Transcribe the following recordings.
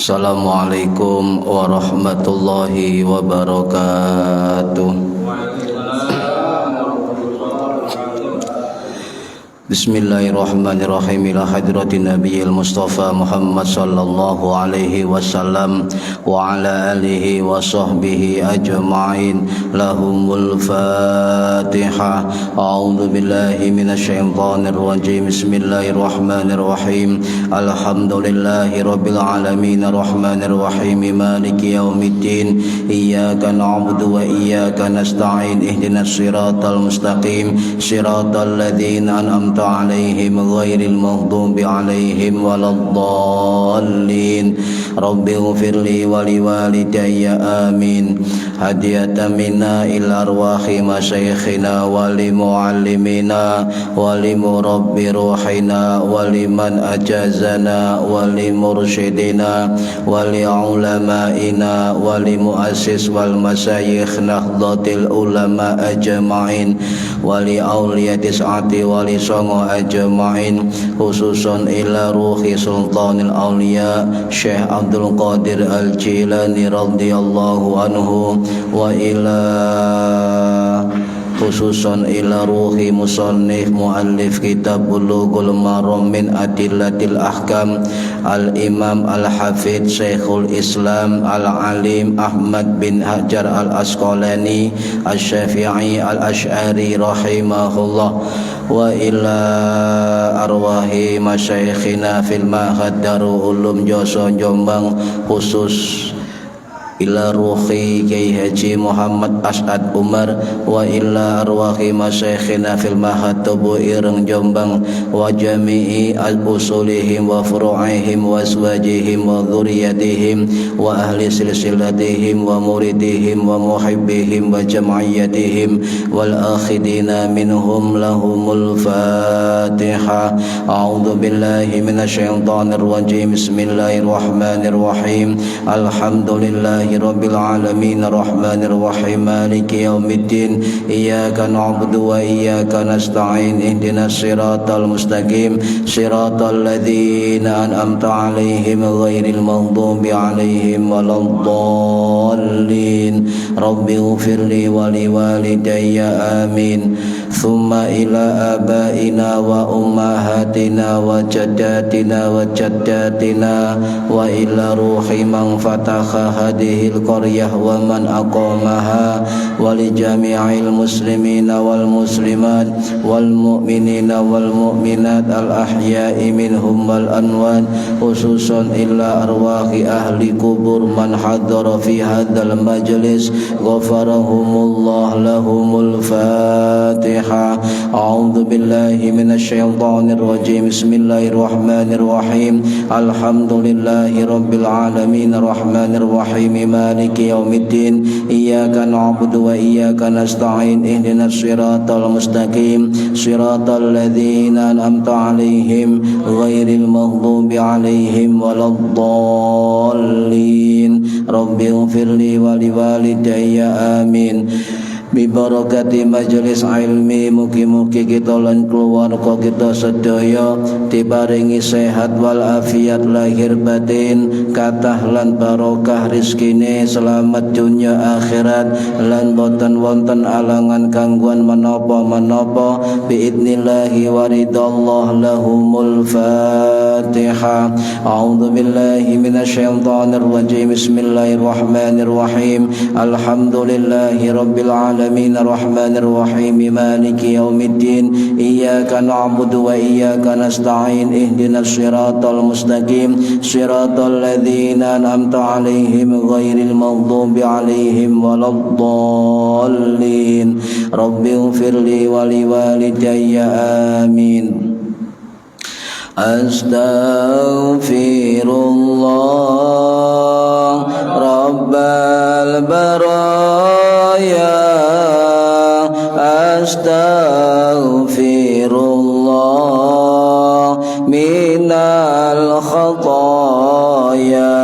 Assalamualaikum warahmatullahi wabarakatuh. Bismillahirrahmanirrahim. Ila hadratin nabiyil mustafa Muhammad sallallahu alaihi wasallam wa ala alihi wa sahbihi ajma'in. Lahumul Fatihah. A'udzu billahi minasyaitonir rajim. Bismillahirrahmanirrahim. Alhamdulillahi rabbil alamin arrahmanir rahim maliki yaumiddin. Iyyaka na'budu wa iyyaka nasta'in. Ihdinas siratal mustaqim. Siratal ladzina an'amta عليهم غير المغضوب عليهم ولا الضالين رب اغفر لي ولوالدي آمين هدية منا إلى أرواح مشايخنا ولمعلمنا ولمربي روحنا ولمن أجازنا ولمرشدنا ولعلمائنا ولمؤسس والمشايخ نهضة العلماء أجمعين ولأولياء تسعة ولصنع ajma'in khususan ila ruhi sultanil awliya Syekh Abdul Qadir Al-Jilani radhiyallahu anhu wa ila khususan ila ruhi musannif muallif kitab Bulughul Maram min adillatil ahkam al-imam al-hafidh Syekhul Islam al-alim Ahmad bin Hajar al-Asqalani al-Syafi'i al-Ash'ari rahimahullah wa ila arwahi masyayikhina fil Ma'had Darul Ulum Joso Jombang khusus ila ruhi Kiai Haji Muhammad As'ad Umar wa ila arwahi masyayikhina fil Ma'had Tubu Ireng Jombang wa jami'i al-usulihim wa furu'ihim wa azwajihim wa dhurriyyatihim wa ahli silsilatihim wa muridihim wa muhibbihim wa jam'iyyatihim wal akhidina minhum lahumul Fatihah. A'udzu billahi minasyaitonir rajim. Bismillahirrahmanirrahim. Alhamdulillah Rabbil alamin arrahmanir rahim maliki yaumiddin iyyaka na'budu wa iyyaka nasta'in ihdinas siratal mustaqim siratal ladzina an'amta 'alaihim ghairil maghdubi 'alaihim waladdallin rabbighfirli wa liwalidayya amin. Thumma ila abaina wa ummahatina wa jaddatina wa jaddatina wa ila ruhi man fataha hadhil qaryah wa man aqamaha wa li jami'il muslimina wal muslimat wal mu'minina wal mu'minat al ahya'i minhum wal anwan khususan ila arwahi ahli kubur man hadara fi hadzal majlis ghafarahumullah lahumul Fatihah. A'udzu billahi minasyaitonir rajim. Bismillahirrahmanirrahim. Alhamdulillahi rabbil alamin arrahmanir rahim maliki yaumiddin iyyaka na'budu wa iyyaka nasta'in ihdinas siratal mustaqim siratal ladzina an'amta 'alaihim ghairil maghdubi 'alaihim waladdallin rabbighfirli wa liwalidayya amin. Bibarakati majelis ilmi mugi-mugi kita lan keluarga kita sedaya diparingi sehat wal afiat lahir batin kathah lan barokah rizkine selamat dunya akhirat lan boten wonten alangan gangguan menapa-menapa biidnillahi waridallah lahumul Fatihah. A'udzu billahi minasyaitonir rajim. Bismillahirrahmanirrahim. Alhamdulillahi rabbil alamin الرحمن الرحيم مالك يوم الدين إياك نعبد وإياك نستعين اهدنا الصراط المستقيم صراط الذين أنعمت عليهم غير المغضوب عليهم ولا الضالين رب اغفر لي ولوالدي آمين. Astaghfirullah Rabbal baraya astaghfirullah minal khataya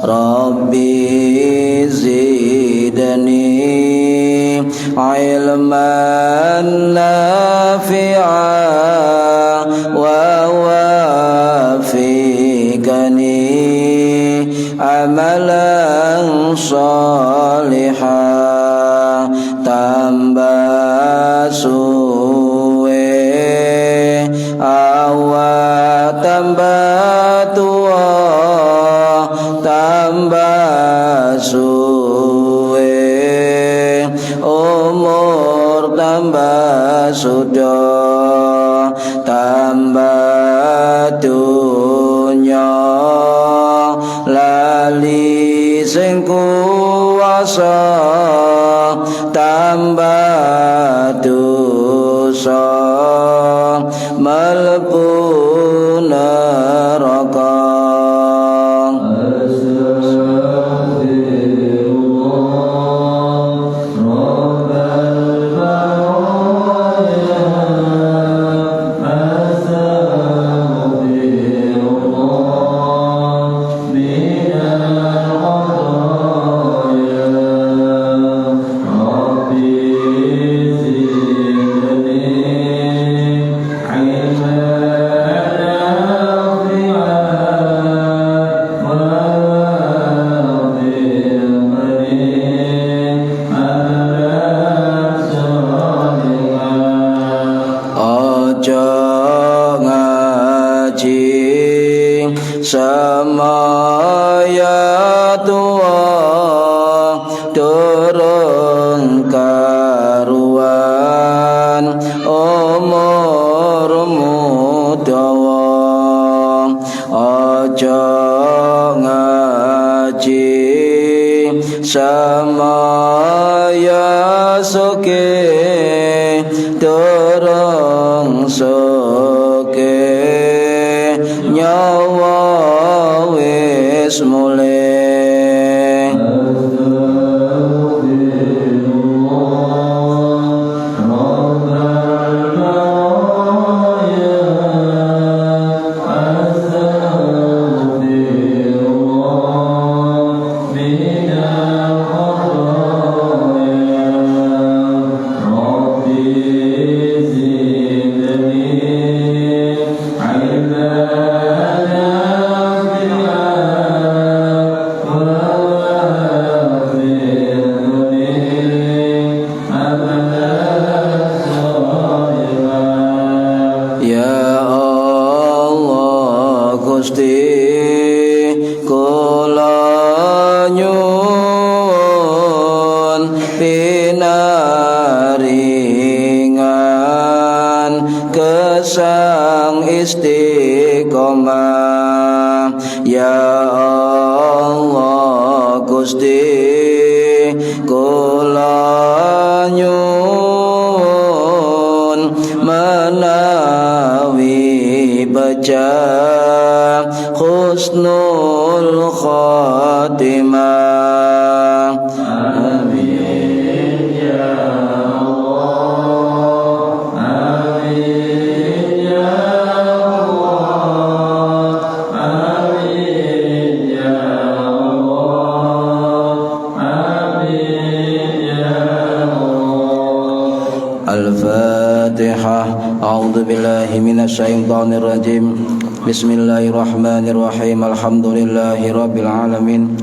Rabbi zidni ilman nafi'an wa wafiqani amalan salihah tambah suwe awak tambah tua tambah suwe umur tambah sudah tambah dunya lali sing kuwasa tambah dosa mlebu neraka. Semaya tua turun karuan umurmu dawa aja ngaji semaya soke turun soke nyawa wis mulai sang istiqomah ya Allah Gusti kula nyuwun menawi baca husnul khatimah amin ya Al-Fatihah. A'udzu billahi minasyaitonir rajim. Bismillahirrahmanirrahim. Alhamdulillahi rabbil alamin.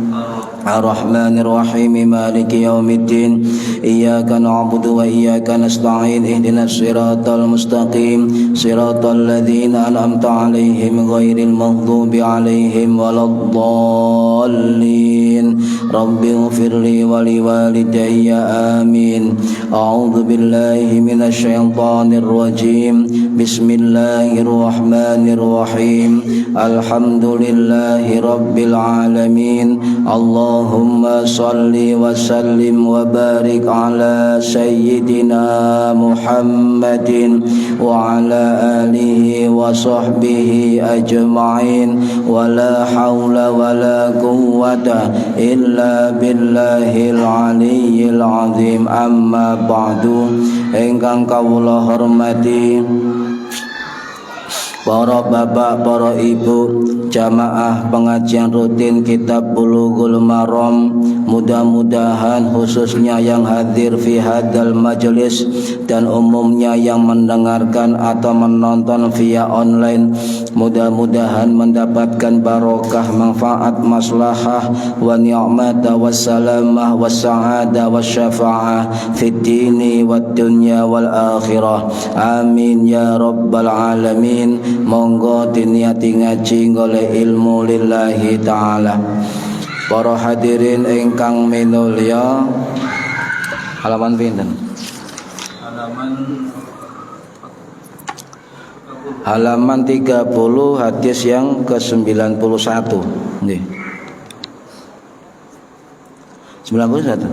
Ar-Rahmanir Rahim Maliki Yaumiddin. Iyyaka na'budu wa iyyaka nasta'in. Ihdinas siratal mustaqim. Siratal ladzina an'amta 'alaihim ghairil maghdubi 'alaihim waladdallin. Rabbighfirli wa liwalidayya amin. A'udzu billahi minasyaitonir rajim. Bismillahirrahmanirrahim. Alhamdulillahi rabbil alamin. Allahumma salli wa sallim wa barik ala sayyidina Muhammadin wa ala alihi wa sahbihi ajma'in wa la hawla wa la quwwata illa billahil aliyyil azim. Amma ba'du. Ingkang kawula hormati para bapak, para ibu, jamaah pengajian rutin Kitab Bulughul Maram, mudah-mudahan khususnya yang hadir fi hadal majlis dan umumnya yang mendengarkan atau menonton via online, mudah-mudahan mendapatkan barokah, manfaat, maslahah wa ni'mata wassalamah wassa'adah wasyafa'ah fid dini wad dunya wal akhirah. Amin ya rabbal alamin. Monggo diniati ngaji golek ilmu lillahi ta'ala. Para hadirin ingkang minulya, halaman pinten? Halaman 30, hadis yang ke-91. Nggih. 91.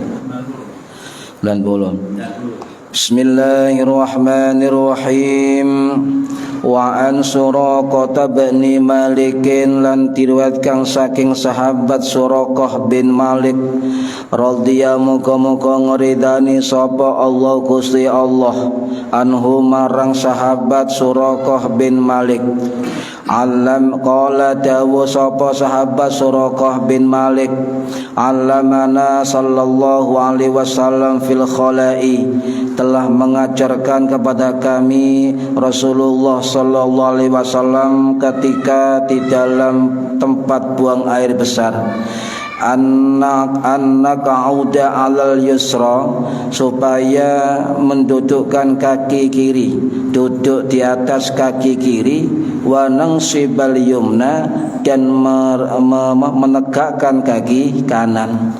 90. Bismillahirrahmanirrahim. Wa an Suraqah bin Malikin, lan diriwayat kang saking sahabat Suraqah bin Malik radhiyallahu muga-muga ngridani sapa Allah Gusti Allah anhu marang sahabat Suraqah bin Malik. Alam qala dawu sapa sahabat Suraqah bin Malik, alamana sallallahu alaihi wasallam fil khala'i, telah mengajarkan kepada kami Rasulullah sallallahu alaihi wasallam ketika di dalam tempat buang air besar, anak auda alal yusra, supaya mendudukkan kaki kiri, duduk di atas kaki kiri, wa nangsibal yumna, dan menegakkan kaki kanan.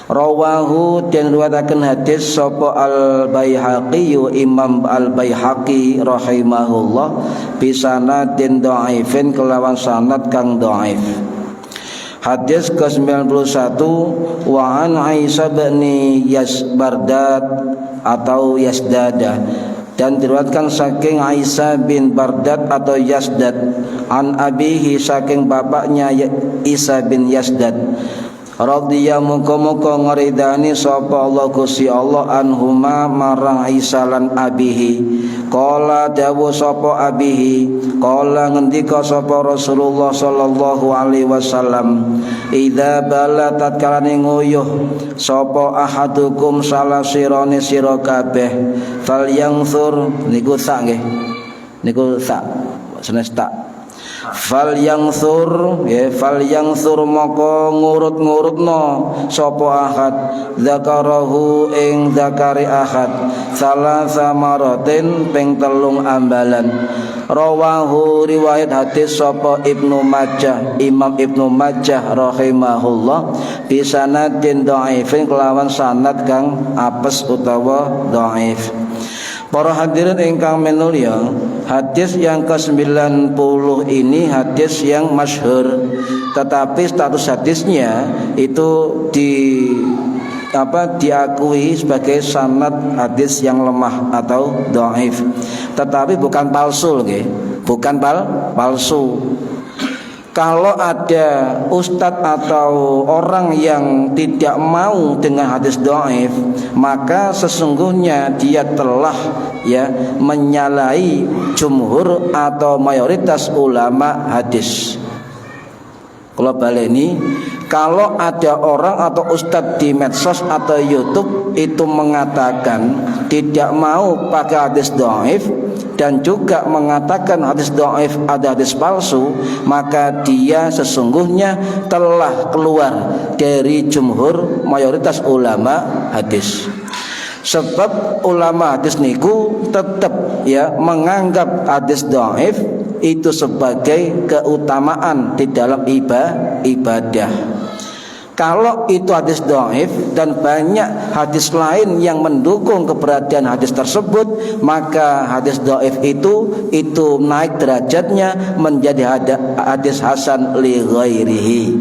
Rawahu, dan riwayatkan hadis sapa al-Baihaqi, Imam al-Baihaqi rahimahullah, bisanadin dhaifin, kelawan sanad kang dhaif. Hadis ke-91, wa an Aisyah bin Yasbardad atau Yasdada, dan diriwayatkan saking Aisyah bin Bardad atau Yasdad, an abihi, saking bapaknya Isa bin Yasdad, radhiyallahu muga-muga ngridani sapa Allah Gusti Allah anhuma marang Isa lan abihi. Qala dawu sapa abihi, qala ngendika sapa Rasulullah sallallahu alaihi wasallam, idza bala tatkalane nguyuh sapa ahadukum salah sirane sira kabeh, falyanzur, niku sak nggih, niku sak senes tak, fal yangsur, ya, fal yangsur, maka ngurut-ngurutno sapa ahad zakarahu ing zakari ahad salasa maratin ping 3 ambalan. Rawahu, riwayat hadis sapa Ibnu Majah, Imam Ibnu Majah rahimahullah, bisanadin dhaifin, kelawan sanad kang apes utawa dhaif. Para hadirin ingkang minulya, hadis yang ke-90 ini hadis yang masyhur, tetapi status hadisnya itu diakui sebagai sanad hadis yang lemah atau dhaif, tetapi bukan palsu, nggih, bukan palsu. Kalau ada ustadz atau orang yang tidak mau dengan hadis dhaif, maka sesungguhnya dia telah menyalahi jumhur atau mayoritas ulama hadis. Kalau baleni, kalau ada orang atau ustadz di medsos atau YouTube itu mengatakan tidak mau pakai hadis dhaif dan juga mengatakan hadis dhaif ada hadis palsu, maka dia sesungguhnya telah keluar dari jumhur mayoritas ulama hadis. Sebab ulama hadis niku tetap menganggap hadis dhaif itu sebagai keutamaan di dalam ibadah. Kalau itu hadis dhaif dan banyak hadis lain yang mendukung keberadaan hadis tersebut, maka hadis dhaif itu naik derajatnya menjadi hadis hasan li ghairihi.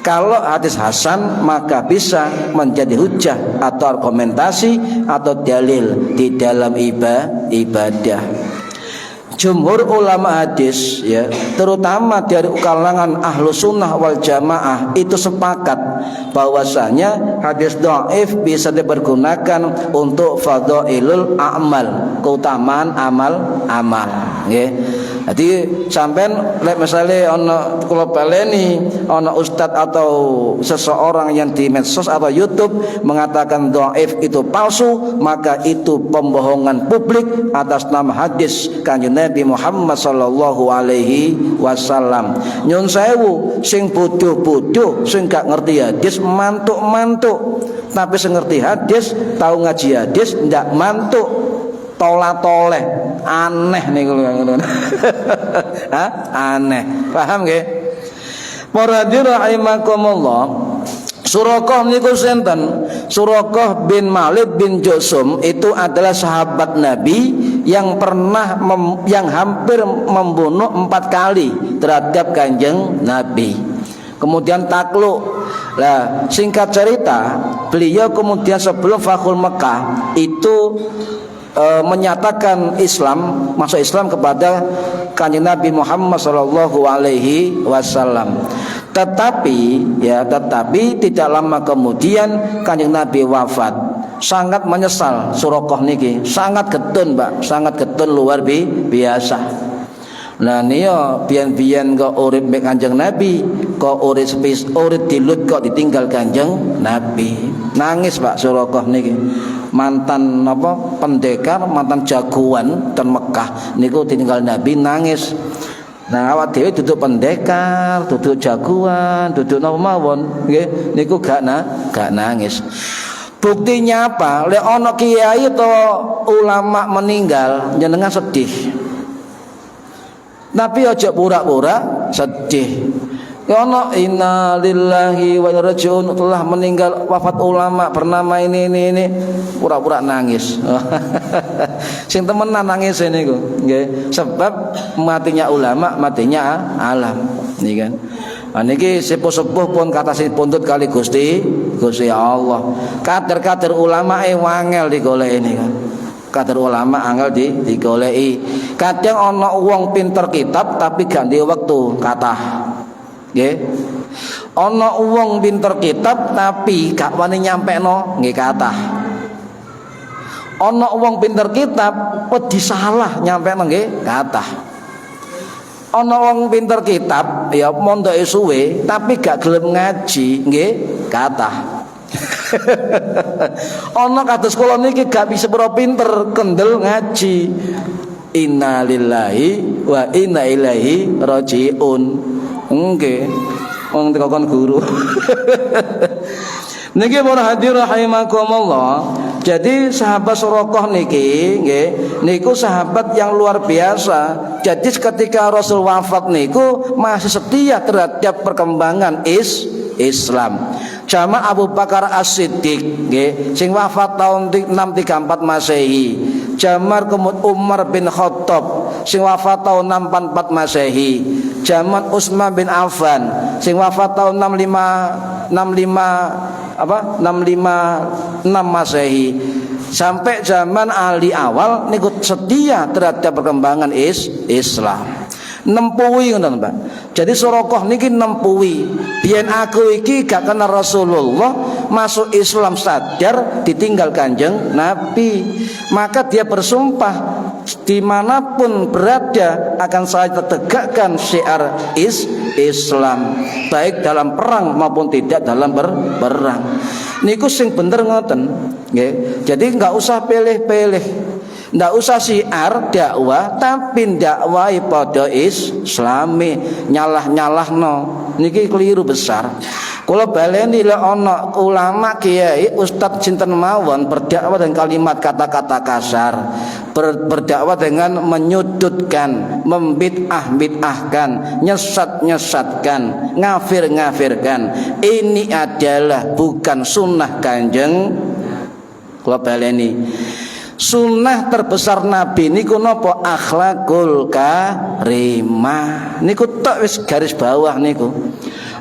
Kalau hadis hasan maka bisa menjadi hujjah atau argumentasi atau dalil di dalam ibadah. Jumhur ulama hadis, terutama dari kalangan ahlu sunnah wal jamaah, itu sepakat bahwasanya hadis dhaif bisa dipergunakan untuk fadhailul a'mal, keutamaan amal-amal. nggih. Jadi sampean lek misale ana kula baleni ana ustadz atau seseorang yang di medsos atau YouTube mengatakan dhaif itu palsu, maka itu pembohongan publik atas nama hadis Kanjeng Nabi Muhammad sallallahu alaihi wasallam. Nyun sewu sing bodoh-bodoh sing gak ngerti hadis mantuk-mantuk, tapi sing ngerti hadis tahu ngaji hadis ndak mantuk tola-toleh. Aneh niku ngono. Aneh. Paham nggih? Para hadirin rahimakumullah. Suraqah niku sinten? Suraqah bin Malik bin Jusum itu adalah sahabat Nabi yang pernah yang hampir membunuh 4 kali terhadap Kanjeng Nabi. Kemudian takluk. Nah, singkat cerita, beliau kemudian sebelum Fathul Mekah itu menyatakan Islam, masuk Islam kepada Kanjeng Nabi Muhammad sallallahu alaihi wasallam. Tetapi tidak lama kemudian Kanjeng Nabi wafat. Sangat menyesal Suraqah niki, sangat getun, Pak, sangat getun luar biasa. Nah niyo biyen-biyen kok urip mek Kanjeng Nabi, kok urip dilut kok ditinggal Kanjeng Nabi. Nangis Pak Suraqah niki. Mantan pendekar, mantan jagoan ten Mekah niku ditinggal Nabi nangis. Nah awak dhewe duduk pendekar, duduk jagoan, duduk napa mawon nggih niku gak nangis. Buktinya apa? Lek ana kiai atau ulama meninggal jenengan sedih. Tapi aja pura-pura sedih. Ya Allah, inna lillahi wa inna ilaihi raji'un, telah meninggal wafat ulama bernama ini pura-pura nangis. Sing temenan nangis niku nggih, sebab matinya ulama, matinya alam niki kan. Niki sepuh-sepuh pun kata si puntut kali Gusti Allah. Kader-kader ulama wangel digoleki niku kan. Kader ulama angel digoleki. Kadang ana wong pinter kitab tapi gak duwe wektu kathah. Nggih. Ana wong pinter kitab tapi gak wani nyampekno nggih kathah. Ana wong pinter kitab wedi salah nyampekno nggih kathah. Ana wong pinter kitab ya mondoke suwe tapi gak gelem ngaji nggih kathah. Ana kados kula niki gak bisa sepuro pinter kendel ngaji. Inna lillahi wa inna ilaihi raji'un. Nggih. Wong dikon guru. Niki para hadirin rahimakumullah. Jadi sahabat Suraqah niki nggih niku sahabat yang luar biasa. Jadi ketika Rasul wafat niku masih setia terhadap perkembangan Islam. Jama Abu Bakar As-Siddiq nggih sing wafat tahun 634 Masehi. Jamar kemudian Umar bin Khattab sing wafat tahun 644 Masehi. Zaman Utsman bin Affan sing wafat tahun 656 Masehi. Sampai zaman Ali awal niku setia terhadap perkembangan Islam. Nempuwi ngoten Pak. Jadi Suraqah niki nempuwi. Biyen aku iki gak kenal Rasulullah, masuk Islam sadar ditinggal Kanjeng Nabi. Maka dia bersumpah dimanapun berada akan saya tegakkan syiar Islam, baik dalam perang maupun tidak dalam berperang. Niku sing bener ngoten nggih. Jadi enggak usah pilih-pilih. Ndak usah syiar dakwah tapi dakwahi pada Islami, nyalah-nyalahno niki keliru besar. Kula baleni lek ana ulama kiai ustaz sinten mawon berdakwah dengan kalimat kata-kata kasar, berdakwah dengan menyudutkan, membid'ah-bid'ahkan, nyesat-nyesatkan, ngafir-ngafirkan. Ini adalah bukan sunnah Kanjeng. Kula baleni sunnah terbesar Nabi niku napa? Akhlakul karimah. Niku tok wis garis bawah niku.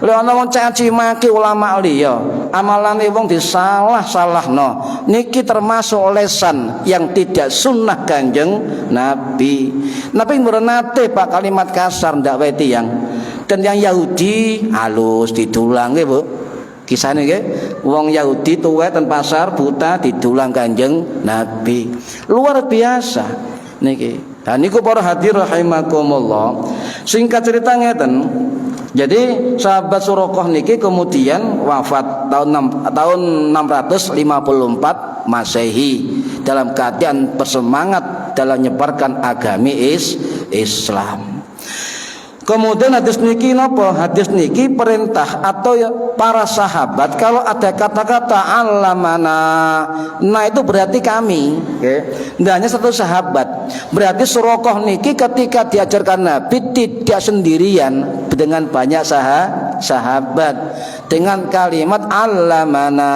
Lha ana wong caci maki ulama liya, amalane wong disalah-salahno. Niki termasuk lesan yang tidak sunnah Kanjeng Nabi. Nabi merenate Pak kalimat kasar ndak wae tiyang. Dan yang Yahudi halus didulang nggih, Bu. Kisahnya nggih, wong Yahudi tuwek ten pasar buta didulang Kanjeng Nabi. Luar biasa niki. Dan niku para hadirin rahimakumullah. Singkat cerita ngeten. Jadi sahabat Suraqah niki kemudian wafat tahun 654 Masehi dalam keadaan bersemangat dalam menyebarkan agama Islam. Kemudian hadis niki napa? Hadis niki perintah atau ya, para sahabat kalau ada kata-kata alamana, nah itu berarti kami, Nggak hanya satu sahabat. Berarti Suraqah niki ketika diajarkan Nabi tidak sendirian dengan banyak sahabat dengan kalimat alamana,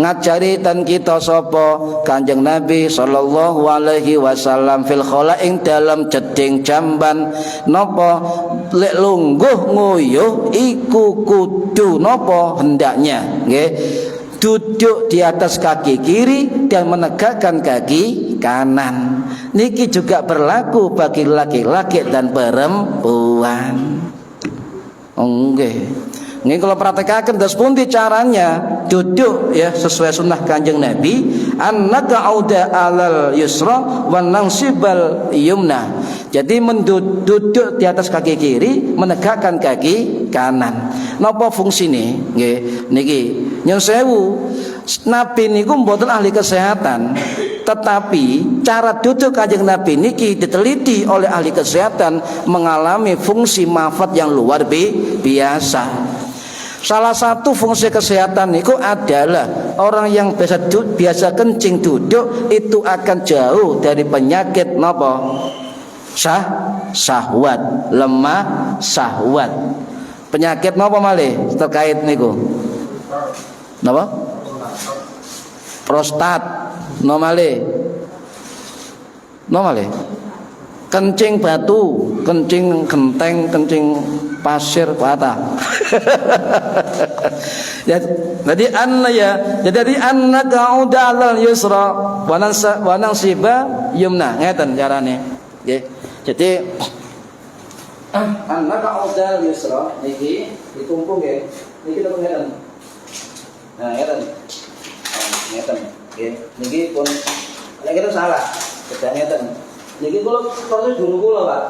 ngajari dan kita sopo Kanjeng Nabi sallallahu alaihi wasallam fil khala ing dalam jeding jamban napa lek lungguh nguyuh iku kudu napa hendaknya nggih duduk di atas kaki kiri dan menegakkan kaki kanan. Niki juga berlaku bagi laki-laki dan perempuan. Nggih. Ini kalau praktikaken terus pundi caranya duduk ya sesuai sunnah Kanjeng Nabi, annaka auda alal yusra wa nansibal yumna. Jadi duduk di atas kaki kiri, menegakkan kaki kanan. Napa fungsine? Nggih, niki nyun sewu. Nabi niku mboten ahli kesehatan, tetapi cara duduk Kanjeng Nabi niki diteliti oleh ahli kesehatan mengalami fungsi manfaat yang luar biasa. Salah satu fungsi kesehatan niku adalah orang yang biasa kencing duduk itu akan jauh dari penyakit napa? Syahwat, lemah syahwat. Penyakit napa malih terkait niku? Napa? Prostat, napa malih? Kencing batu, kencing genteng, kencing pasir patah. Jadi anna ka'uda alal yusra wa nansiba yumna. Ngeten carane. Nggih. Jadi anna ka'uda alal yusra niki ditumpuk nggih. Niki lho ngeten. Nah, ngeten. Ngeten. Nggih. Niki pun lek kita salah. Kita ngeten. Niki kula proses guru kula, Pak.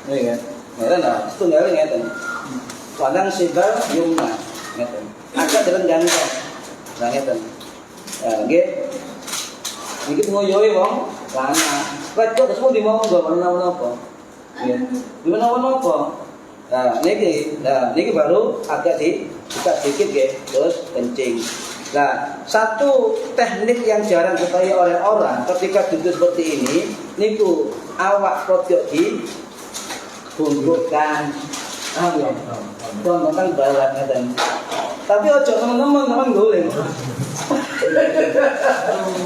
Nggih kan. Ngeten ta, setunggal ngeten. Wadang sibal yumna ngeten. Agak direnggang kok. Nah ngeten. Ya nggih. Niki ngoyoe wong lanang. Kok terus mau di mau nggo menapa? Nggih. Menapa? Nah niki baru agak buka dikit nggih, terus kencing. Nah, satu teknik yang jarang diketahui oleh orang ketika duduk seperti ini, niku awak pojok di bungkukkan. Ya. Tentang balan ngeten. Tapi ojo teman-teman goleng.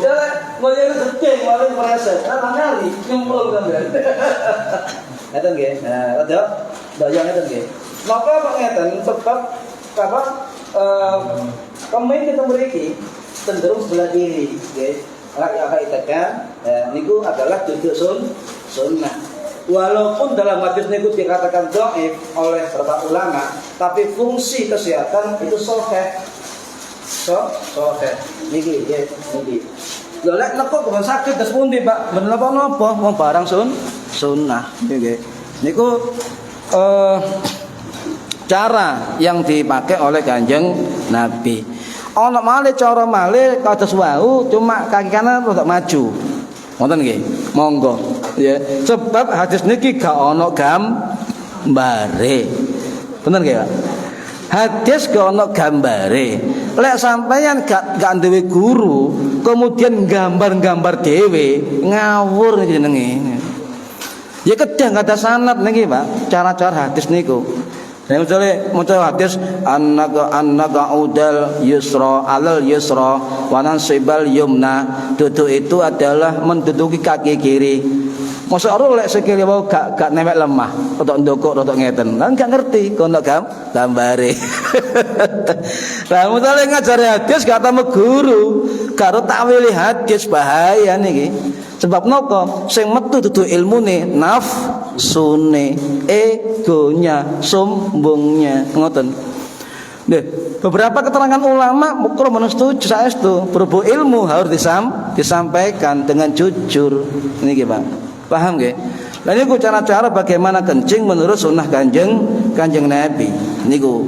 Jangan ngoyo detik malah merasa. Kali nyemplung kan. Ngeten nggih. Nah, ojo bayang ngeten nggih. Napa kok ngeten? Sebab apa pemain kita memiliki cenderung sebelah kiri, nggih. Rakyat tekan niku adalah duduk sunnah. Walaupun dalam hadis niku dikatakan dhaif oleh beberapa ulama, tapi fungsi kesehatan itu sahih. Sahih. Niki nggih, niki. Lha lek nekuk kok sakit terus pundi, Pak? Ben napa-napa wong barang sunnah, nggih. Niku cara yang dipakai oleh Kanjeng Nabi. Ana malih cara malih kados wau cuma kaki kanan rada maju. Ngoten nggih. Monggo. Ya, sebab hadis niki gak ana gambare. Bener nggih, Pak? Hadis gak ana gambare. Lek sampeyan gak duwe guru, kemudian gambar-gambar dhewe, ngawur niki jenenge. Ya kedang ada sanad niki, Pak. Cara-cara hadis niku. Saya muncul hadis annaka udal yusra alal yusra wa nansibal yumna. Duduk itu adalah menduduki kaki kiri. Mosok ora lek sikile wae gak nempel lemah, rodok ndokok rodok ngeten. Kan gak ngerti kono gambare. Lah mutale ngajari hadis gak temu guru, karo takwil hadis bahaya niki. Sebab napa sing metu dudu ilmune nafsune, egonya, sombongnya, ngoten. Nggih, beberapa keterangan ulama kula menuju saestu, berhubung ilmu harus disampaikan dengan jujur. Niki, Pak. Paham nggih? Dan niku cara-cara bagaimana kencing menurut sunnah kanjeng Nabi niku.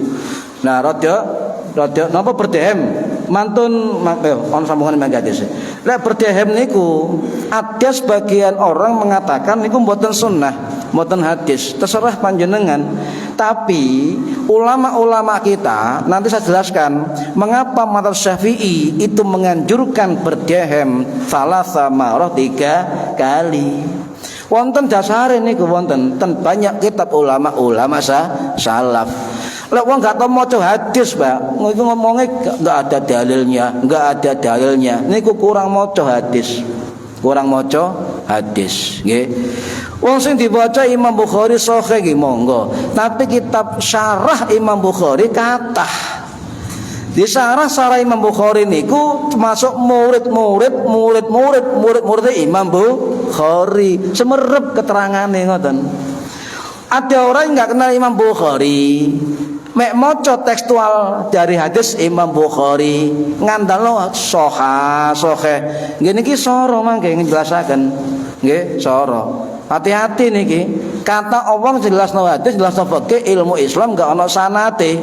Nah, rada napa berdehem mantun on sambungan manggadis. Lek berdehem niku ada sebagian orang mengatakan niku mboten sunnah, mboten hadis, terserah panjenengan. Tapi ulama-ulama kita nanti saya jelaskan mengapa mazhab Syafi'i itu menganjurkan berdehem salasa marah 3 kali. Wonten dasare niku wonten ten banyak kitab ulama-ulama salaf. Lek wong gak tau maca hadis, Pak, niku ngomongnya enggak ada dalilnya. Niku kurang maca hadis. Nggih. Wong sing dibaca Imam Bukhari sahih nggih monggo, tapi kitab syarah Imam Bukhari kathah. Di sarah Imam Bukhari niku termasuk murid Imam Bukhari. Semerep keterangane ngoten. Ada orang yang enggak kenal Imam Bukhari, mek maca tekstual dari hadis Imam Bukhari ngandalo sahih. Nggih niki soro mangke njelasaken. Nggih, soro. Hati-hati niki. Kata wong jelasno hadis, jelasno fikih, ilmu Islam enggak ana sanate.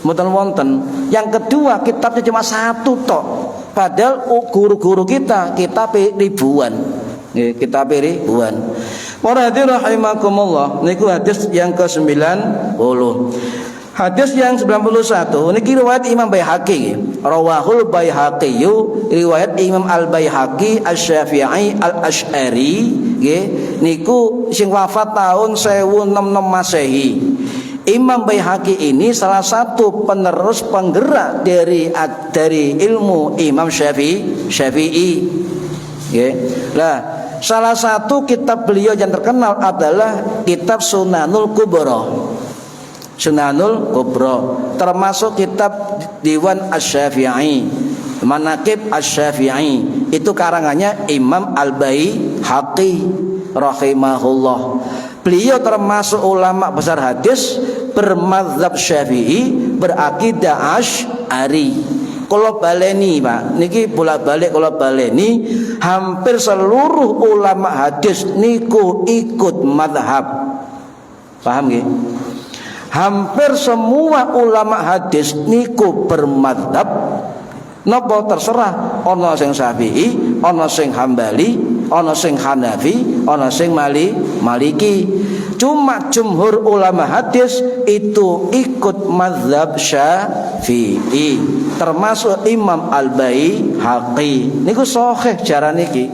Mboten wonten. Yang kedua, kitabnya cuma satu tok. Padahal guru-guru kita kitab ribuan. Nggih, kitab ribuan. Para hadirin rahimakumullah, niku hadis yang ke-90. Hadis yang 91 niki riwayat Imam Baihaqi. Rawahul Baihaqi, riwayat Imam Al-Baihaqi Asy-Syafi'i Al-Asy'ari, nggih, niku sing wafat tahun 1066 Masehi. Imam Baihaqi ini salah satu penerus penggerak dari ilmu Imam Syafi'i. Nggih. Lah, salah satu kitab beliau yang terkenal adalah kitab Sunanul Kubra. Termasuk kitab Diwan Asy-Syafi'i, Manaqib Asy-Syafi'i, itu karangannya Imam Al-Baihaqi rahimahullah. Beliau termasuk ulama besar hadis bermadzhab Syafi'i, berakidah Asy'ari. Kalau baleni Pak, niki bolak-balik kalau baleni, hampir seluruh ulama hadis niku ikut madhab. Paham nggih? Hampir semua ulama hadis niku bermadhab. Napa terserah, ana sing Syafi'i, ana sing Hambali, ana sing Hanafi, ana sing Maliki. Cuma jumhur ulama hadis itu ikut mazhab Syafi'i, termasuk Imam Al-Baihaqi. Niku sahih cara niki.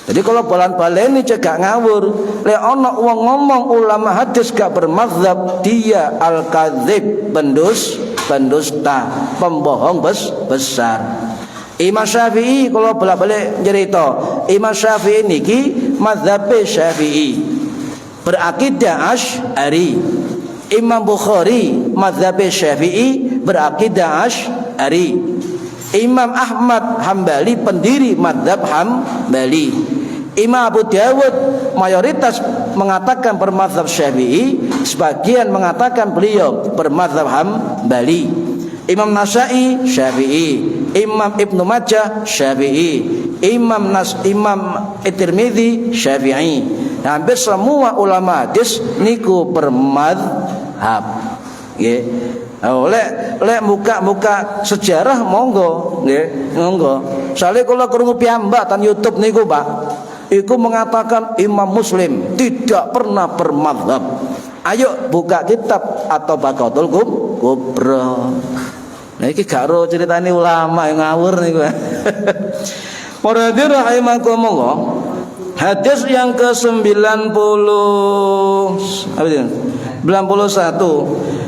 Jadi kalau bolan-balen ini cegak ngawur. Lek ana wong ngomong ulama hadis gak bermazhab, dia al-kadzib, pendusta, pembohong besar. Imam Syafi'i kalau bolak-balik cerita, Imam Syafi'i niki mazhab Syafi'i, berakidah Asy'ari. Imam Bukhari mazhab Syafi'i, berakidah Asy'ari. Imam Ahmad Hambali pendiri mazhab Hambali. Imam Abu Dawud mayoritas mengatakan bermazhab Syafi'i, sebagian mengatakan beliau bermazhab Hambali. Imam Nasa'i Syafi'i, Imam Ibnu Majah Syafi'i, Imam At-Tirmidzi Syafi'i. Hampir semua ulama hadis niku bermazhab. Nggih. Lek muka sejarah monggo, nggih, monggo. Soale kula krungu piyambak tan YouTube niku, Pak. Iku mengatakan Imam Muslim tidak pernah bermadzhab. Ayo buka kitab atau Baqatul Kubra. Nah iki gak ro ceritane ulama yang ngawur niku. Para hadirin rahimakumullah. Hadis yang ke-90 apa itu? 91.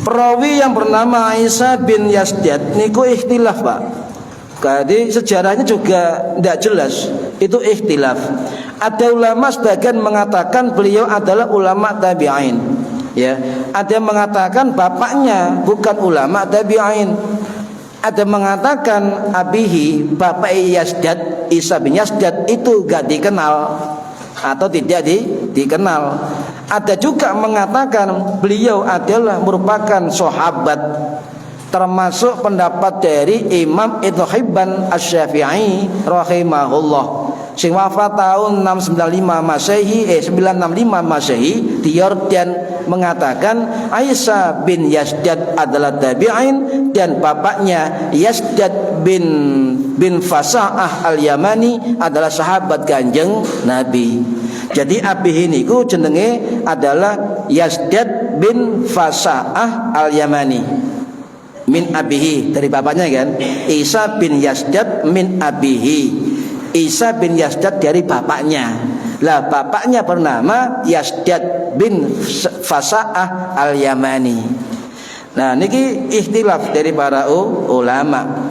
Perawi yang bernama Isa bin Yazdad niku ikhtilaf, Pak. Jadi sejarahnya juga tidak jelas. Itu ikhtilaf. Ada ulama sebagian mengatakan beliau adalah ulama tabi'in. Ya, ada yang mengatakan bapaknya bukan ulama tabi'in. Ada mengatakan abihi, bapak Yazdad, Isa bin Yazdad itu gak dikenal atau tidak dikenal. Ada juga mengatakan beliau adalah merupakan sahabat, termasuk pendapat dari Imam Ibnu Hibban Asy-Syafi'i rahimahullah. sing wafat tahun 695 Masehi 965 Masehi di Yordan mengatakan Aisyah bin Yasdad adalah tabi'in dan bapaknya Yasdad bin Fasa'ah al-Yamani adalah sahabat Kanjeng Nabi. Jadi abih ini ku jenenge adalah Yasdad bin Fasa'ah al-Yamani. Min abihi dari bapaknya kan. Isa bin Yasdad min abihi. Isa bin Yasdad dari bapaknya. Lah bapaknya bernama Yasdad bin Fasa'ah al-Yamani. Nah niki ikhtilaf dari para ulama.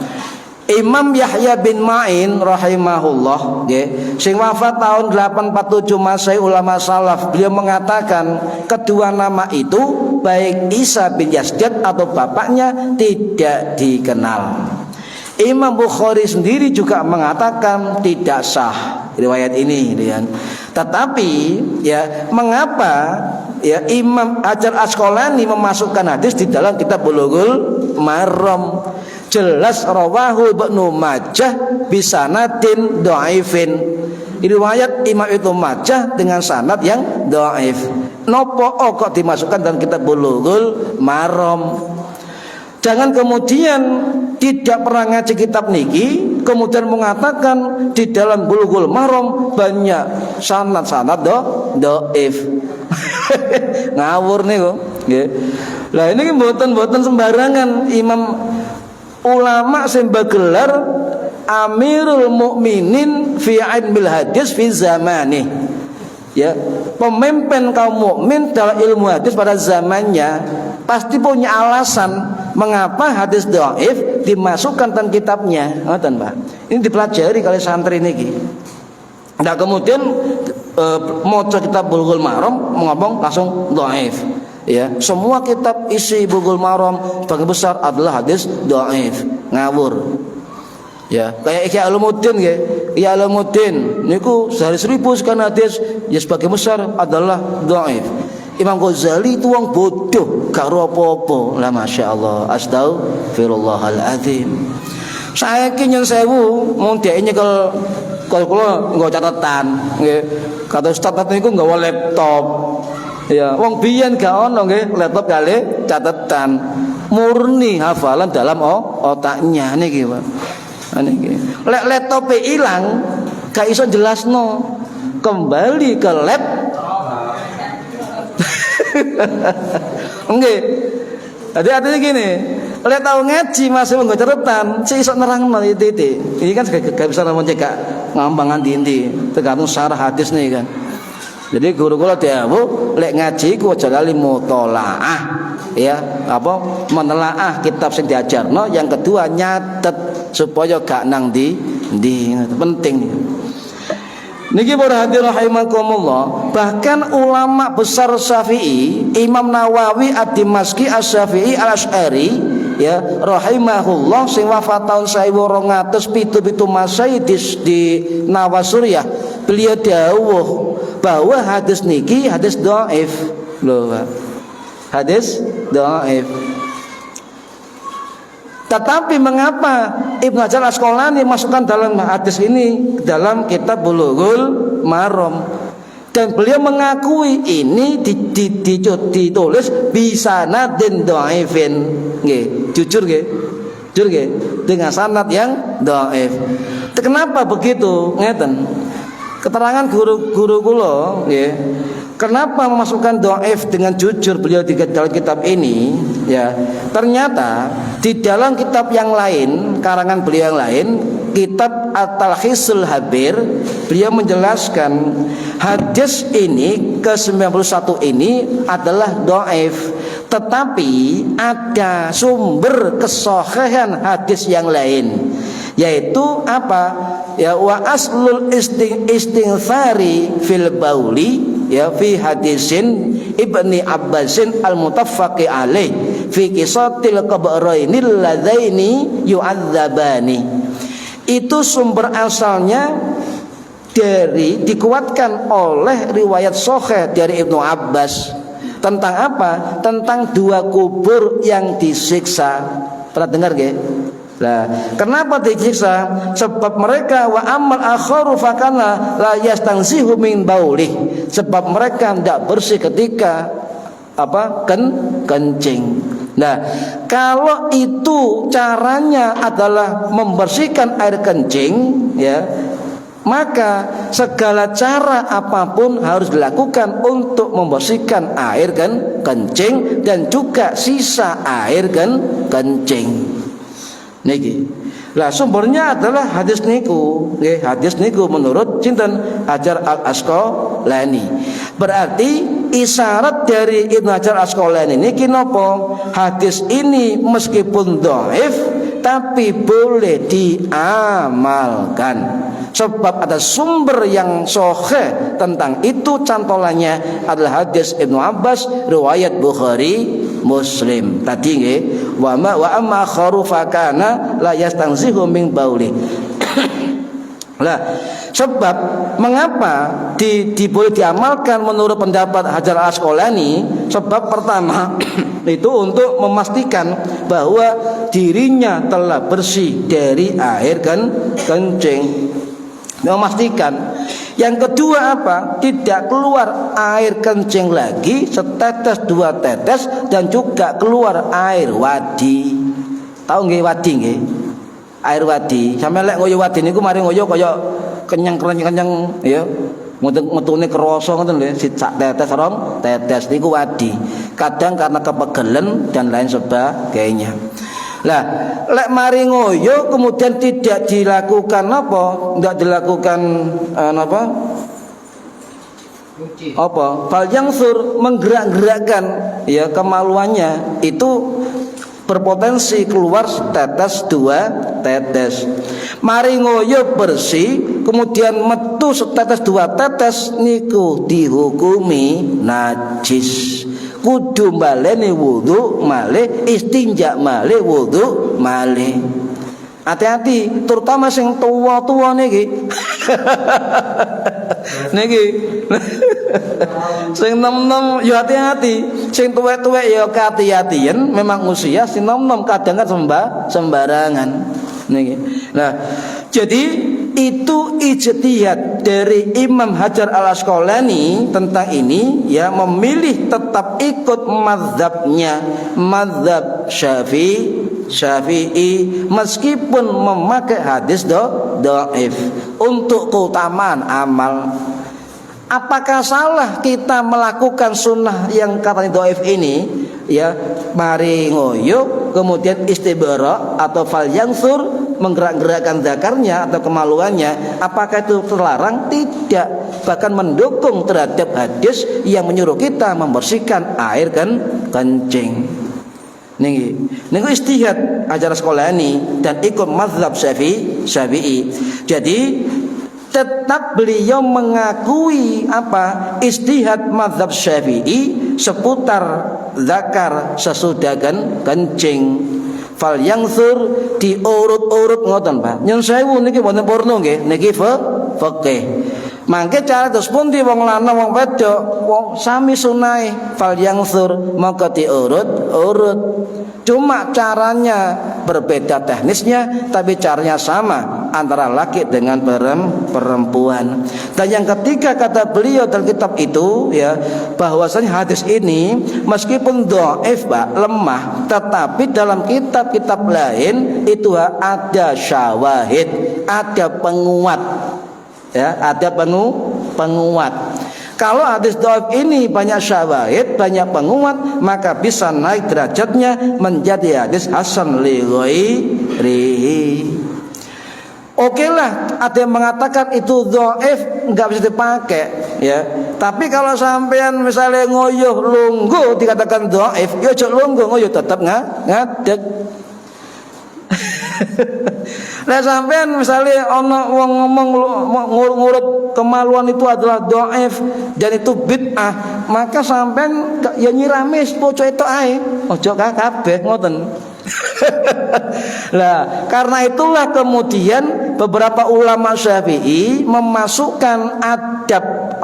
Imam Yahya bin Ma'in rahimahullah sing wafat tahun 847 Masehi, ulama salaf, beliau mengatakan kedua nama itu baik Isa bin Yasdad atau bapaknya tidak dikenal. Imam Bukhari sendiri juga mengatakan tidak sah riwayat ini kan. Tetapi ya mengapa ya Imam Hajar Asqalani memasukkan hadis di dalam kitab Bulughul Maram? Jelas rawahu Ibnu Majah bisanadin dhaifin. Riwayat Imam Ibnu Majah dengan sanad yang dhaif. Nopo kok dimasukkan dalam kitab Bulughul Maram? Jangan kemudian tidak pernah ngaji kitab niki kemudian mengatakan di dalam Bulughul Maram banyak sanad-sanad dhaif. Ngawur niku nggih. Lah ini mboten sembarangan Imam ulama sing bergelar Amirul Mukminin fi ilmil hadis fi zamani. Ya, pemimpin kaum mukmin dalam ilmu hadis pada zamannya pasti punya alasan mengapa hadis dhaif dimasukkan dalam kitabnya. Ngoten, Pak. Ini dipelajari oleh santri niki. Nah, kemudian maca kitab Bulughul Maram ngomong langsung dhaif. Ya, semua kitab isi Bulughul Maram bagi besar adalah hadis dhaif, ngawur. Ya, kayak Ihya Ulumuddin nggih. Ihya Ulumuddin niku sehari 1000 sekian hadis, ya sebagian besar adalah dhaif. Imam Ghazali itu wong bodoh, gak ro apa-apa. Lah masyaallah, astagfirullahalazim. Saiki nyen sewu mung dhek nyekel kula nggo catatan nggih. Kata ustaz niku nggawa laptop. Ya, wong biyen gak ono nggih laptop kali catatan, murni hafalan dalam otaknya niki, Pak. Niki. Lek laptope ilang gak iso jelasno. Kembali ke lab. Nggih. Jadi artinya gini, lek tau ngaji masih nggo catatan, si iso nerangno titik. Ini kan gak bisa namung cekak ngambangan dinti, tergantung syarah hadis nih kan. Jadi guru kula dawuh lek ngaji ku aja lali mutolaah ya, apa menelaah kitab sing diajarno, yang kedua nyatet supaya gak nang ndi penting. Niki para hadirin rahimakumullah, bahkan ulama besar Syafi'i, Imam Nawawi Ad-Dimashqi Asy-Syafi'i Al-Asy'ari ya rahimahullah sing wafat tahun 1277 Masehi di Nawasuriyah, beliau dawuh bahwa hadis niki hadis dhaif lho, Pak. Hadis dhaif. Tetapi mengapa Ibnu Hajar Asqalani masukkan dalam hadis ini dalam kitab Bulughul Maram? Dan beliau mengakui ini ditulis bisanadin dhaifin. Nggih, jujur nggih. Jujur nggih, dengan sanad yang dhaif. Kenapa begitu? Ngeten. Keterangan guru kula nggih. Kenapa memasukkan dhaif dengan jujur beliau di dalam kitab ini? Ya, ternyata di dalam kitab yang lain, karangan beliau yang lain, kitab At-Talkhisul Habir, beliau menjelaskan hadis ini ke-91 ini adalah dhaif. Tetapi ada sumber kesahihan hadis yang lain, yaitu apa? Ya, wa aslul istinthari fil bauli ya fi hadisin Ibni Abbasin al-mutaffaqi alaih fi qisatil qabrainil ladzaini yu'adzabani. Itu sumber asalnya dari dikuatkan oleh riwayat sahih dari Ibnu Abbas. Tentang apa? Tentang dua kubur yang disiksa. Pernah dengar nggih? Nah, kenapa disiksa? Sebab mereka wa amal akharu fakana la yastansihu min baulih. Sebab mereka tidak bersih ketika kencing. Nah, kalau itu caranya adalah membersihkan air kencing, ya, maka segala cara apapun harus dilakukan untuk membersihkan air kencing dan juga sisa air kencing. Niki. Lah sumbernya adalah hadis niku, nggih, hadis niku menurut sinten Hajar Al-Asqalani. Berarti isyarat dari Ibnu Hajar Al-Asqalani niki napa? Hadis ini meskipun dhaif tapi boleh diamalkan. Sebab ada sumber yang sahih tentang itu, cantolannya adalah hadis Ibnu Abbas riwayat Bukhari Muslim. Tadi nggih, wa amma kharufakana la yastanzihu min bauli. Lah, sebab mengapa boleh diamalkan menurut pendapat Hajar Al-Asqalani? Sebab pertama itu untuk memastikan bahwa dirinya telah bersih dari air kencing. Memastikan. Yang kedua apa? Tidak keluar air kencing lagi setetes dua tetes dan juga keluar air wadi. Tahu nggih wadi nggih? Air wadi. Sampe lek ngoyo wadi niku mari ngoyo kaya kenyang ya. Metune krasa ngoten lho, sak tetes rong tetes niku wadi. Kadang karena kepegelen dan lain sebagainya. Lah, lek mari ngoyo kemudian tidak dilakukan apa? Enggak dilakukan fal yang menggerak-gerakkan ya kemaluannya, itu berpotensi keluar tetes dua tetes. Mari ngoyo bersih kemudian metu setetes dua tetes niku dihukumi najis. Kudu baleni wudu malih, istinja malih, wudu malih. Hati-hati, terutama sing tua-tua niki. Niki. Sing nom-nom yo hati-hati, sing tuwek-tuwek yo hati-hatian, memang usia sing nom-nom kadang kan sembarangan. Niki. Nah, jadi itu ijtihad dari Imam Hajar Al-Asqalani tentang ini, ya, memilih tetap ikut mazhabnya, mazhab Syafi'i meskipun memakai hadis dhaif untuk keutamaan amal. Apakah salah kita melakukan sunnah yang katanya dhaif ini? Ya, mari ngoyo kemudian istibara atau fal yansur, menggerak-gerakkan zakarnya atau kemaluannya, apakah itu terlarang? Tidak, bahkan mendukung terhadap hadis yang menyuruh kita membersihkan air kencing. Niku istihad Hajar Asqalani dan ikut mazhab Syafi'i. Jadi tetap beliau mengakui apa? Istihad mazhab Syafi'i seputar zakar sesudah kencing. Fal yangsur diurut-urut ngoten, Pak. Nyun sewu niki wonten porno nggih, niki fikih. Mangke cara terus pundi wong lanang wong wedok wong sami sunai fal yangsur maka diurut-urut. Cuma caranya berbeda teknisnya, tapi caranya sama antara laki dengan perempuan. Dan yang ketiga kata beliau dalam kitab itu, ya, bahwasanya hadis ini meskipun dhaif, Pak, lemah, tetapi dalam kitab-kitab lain itu ada syawahid, ada penguat, ya, ada penguat. Kalau hadis dhaif ini banyak syawahid, banyak penguat, maka bisa naik derajatnya menjadi hadis hasan li ghairihi. Oke lah, ada yang mengatakan itu dhaif, enggak bisa dipakai, ya. Tapi kalau sampean misalnya ngoyo lungguh dikatakan dhaif, ya aja lungguh, ngoyo tetap ngadeg. Lah sampean misalnya ana wong ngomong ngurut kemaluan itu adalah dhaif dan itu bid'ah, maka sampean ya nyirame poco itu ae, aja kabeh ngoten. Lah karena itulah kemudian beberapa ulama Syafi'i memasukkan adab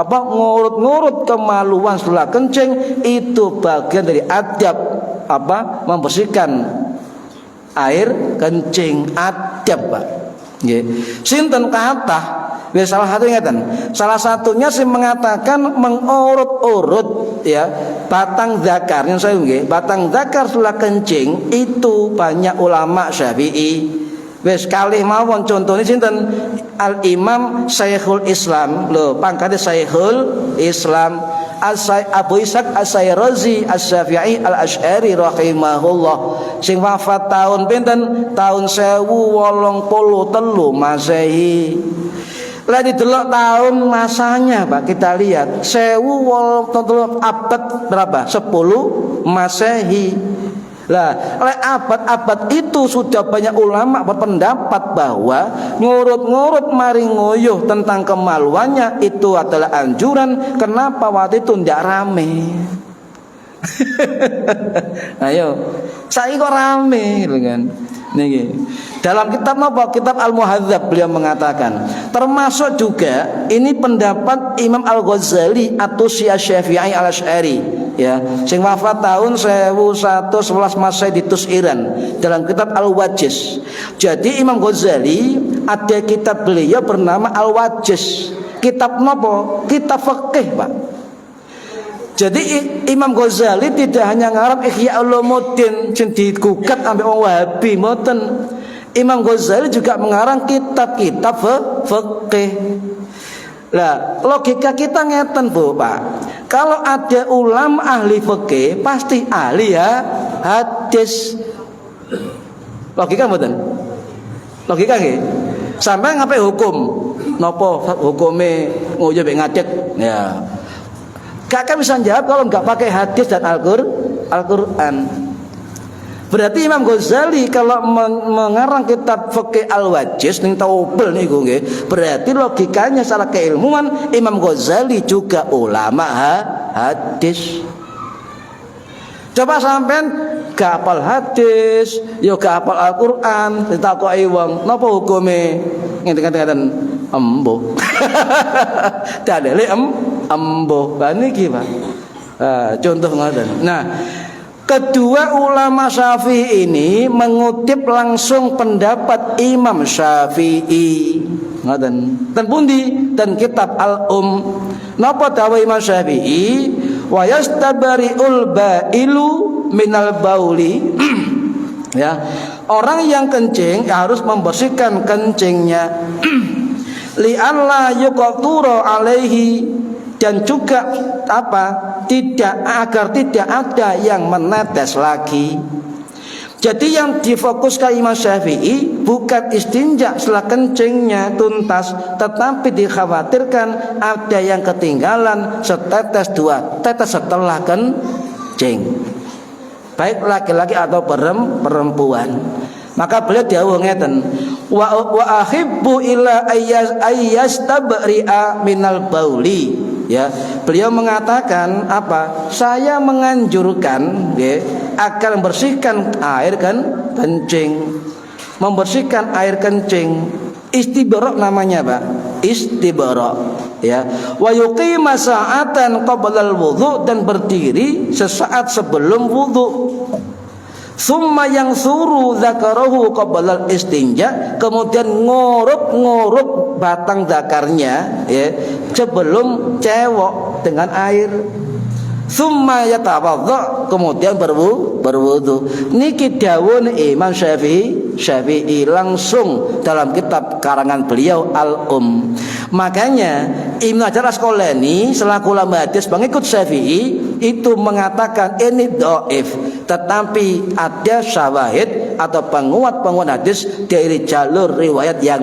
ngurut-ngurut kemaluan setelah kencing itu bagian dari adab membersihkan air kencing adab Pak. Nggih. Sinten kathah wis salah satu ingatan. Salah satunya sih mengatakan mengurut-urut ya batang zakar yang saya nggih. Batang zakar setelah kencing itu banyak ulama Syafi'i. Wis kalih mawon contohnya sinten Al Imam Syekhul Islam lho pangkate Syekhul Islam Abu Ishaq As-Sayrazi As-Syafi'i Al-Asy'ari rahimahullah sing wafat tahun pinten tahun 1083 Masehi. Lah didelok tahun masanya Pak kita lihat 1083 abad berapa 10 Masehi. Lah, oleh abad-abad itu sudah banyak ulama berpendapat bahwa ngurut-ngurut mari ngoyo tentang kemaluannya itu adalah anjuran. Kenapa waktu itu tidak rame? Ayo, saya kok rame gitu kan? Nih, dalam kitab apa? Kitab Al-Muhadzab beliau mengatakan, termasuk juga ini pendapat Imam Al-Ghazali atau Syafi'i Al-Asy'ari ya, sing wafat tahun 1111 Masehi di Tus Iran dalam kitab Al-Wajiz. Jadi Imam Ghazali ada kitab beliau bernama Al-Wajiz. Kitab nopo? Kitab fikih, Pak. Jadi Imam Ghazali tidak hanya ngarang Ihya Ulumuddin sing digugat ambek wong Wahabi mboten. Imam Ghazali juga mengarang kitab-kitab fikih. Lah, logika kita ngeten Bu, Pak. Kalau ada ulama ahli fikih pasti ahli ya hadis. Logika mboten? Logika nggih. Sampai ngapain hukum? Napa hukume ngoyo mek ngadeg? Ya. Kakak bisa jawab kalau nggak pakai hadis dan Al-Quran. Berarti Imam Ghazali kalau mengarang kitab fikih Al-Wajiz ning Taubel niku nggih, berarti logikanya secara keilmuan Imam Ghazali juga ulama hadis. Coba sampean gak hafal hadis, yo gak hafal Al-Quran, ditakoki wong, napa hukume? Ngeten-ngeten embo. Dalile embo. Lah niki, Pak. Contoh ngoten. Nah, kedua ulama Syafi'i ini mengutip langsung pendapat Imam Syafi'i. Ngoten. Ten pundi? Ten kitab Al-Um. Napa dawuh Imam Syafi'i? Wa yastabari'ul ba'ilu minal bauli. Ya. Orang yang kencing harus membersihkan kencingnya. Li'alla yuqatura alaihi, dan juga agar tidak ada yang menetes lagi. Jadi yang difokuskan Imam Syafi'i bukan istinja setelah kencingnya tuntas, tetapi dikhawatirkan ada yang ketinggalan setetes dua tetes setelah kencing, baik laki-laki atau perempuan. Maka beliau dawuh ngeten, wa ahibbu ila ayyastabri'a minal bauli. Ya, beliau mengatakan apa? Saya menganjurkan agar membersihkan air kencing. Membersihkan air kencing. Istibra' namanya, Pak. Istibra'. Ya. Wa yuqima sa'atan qabla al-wudhu, dan berdiri sesaat sebelum wudu. Summa yang suruh zakarahu qabla istinja, kemudian ngurut batang zakarnya ya sebelum cewek dengan air. Summa yatawadda, kemudian berwudu. Niki dawuh Imam Syafi'i langsung dalam kitab karangan beliau Al-Um. Makanya Ibnu Hajar Asqalani selaku ulama hadis pengikut Syafi'i itu mengatakan ini dhaif, tetapi ada syawahid atau penguat hadis dari jalur riwayat yang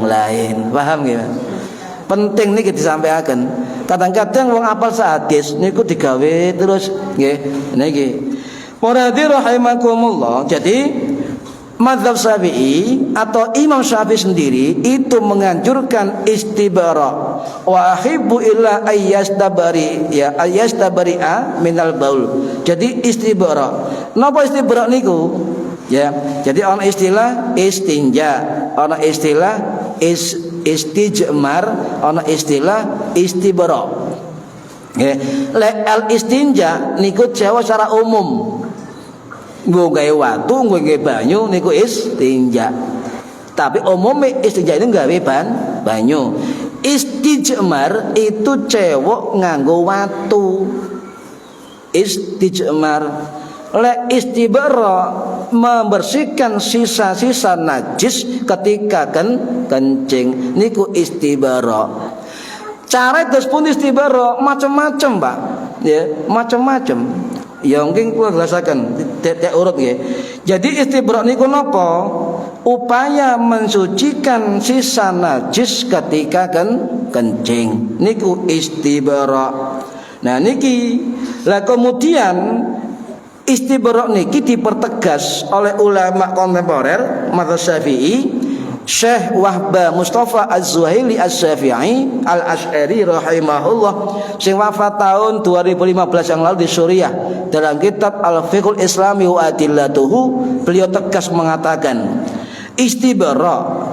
lain. Paham nggih? Penting niki disampaikan. Kadang-kadang wong apal hadis niku digawe terus nggih. Niki. Para rahimakumullah. Jadi mazhab Syafi'i atau Imam Syafi'i sendiri itu menganjurkan istibara. Wa ahibbu illa ayyastabari'a minal baul. Jadi istibara. Napa istibara niku? Ya, jadi ana istilah istinja, ana istilah istijmar, ana istilah istibara. Nggih. Al istinja niku jawab secara umum. nggo gawe watu, nggo gawe banyu niku istinja. Tapi umumnya istinja itu gawe banyu. Istijmar itu cewek nganggo watu. Istijmar. Lek istibara membersihkan sisa-sisa najis ketika kencing niku istibara. Cara terus pun istibara macam-macam, Pak. Ya, macam-macam. Ya mungkin kula jelasaken titik urut nggih. Jadi istibra niku napa? Upaya mensucikan sisa najis ketika kencing. Niku istibra. Nah niki lah kemudian istibra niki dipertegas oleh ulama kontemporer mazhab Syafi'i. Syekh Wahbah Mustafa Az-Zuhaili Asy-Syafi'i Al-Asy'ari rahimahullah sing wafat tahun 2015 yang lalu di Suriah, dalam kitab Al-Fiqhul Islami wa Adillatuhu beliau tegas mengatakan istibara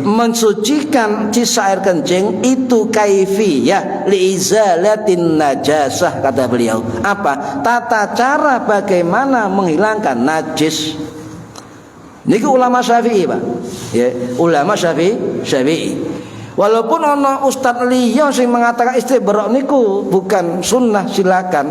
mensucikan sisa air kencing itu kaifiyah liizalatin najasah, kata beliau. Apa? Tata cara bagaimana menghilangkan najis. Niku ulama Syafi'i, Pak. Ya, ulama Syafi'i. Walaupun ono ustaz liya sing mengatakan istibra niku bukan sunnah, silakan.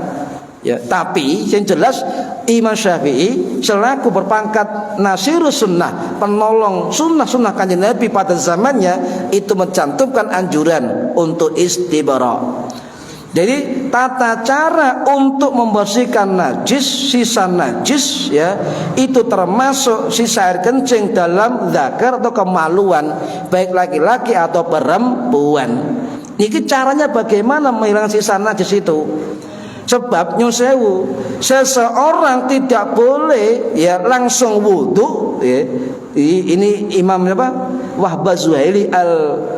Ya, tapi yang jelas Imam Syafi'i selaku berpangkat nasirus sunnah, penolong sunnah Kanjeng Nabi pada zamannya, itu mencantumkan anjuran untuk istibra. Jadi tata cara untuk membersihkan najis, sisa najis ya, itu termasuk sisa air kencing dalam zakar atau kemaluan, baik laki-laki atau perempuan. Ini caranya bagaimana menghilangkan sisa najis itu. Sebab nyusewu, seseorang tidak boleh ya langsung wudu ya. Ini Imam apa? Wahbah Zuhaili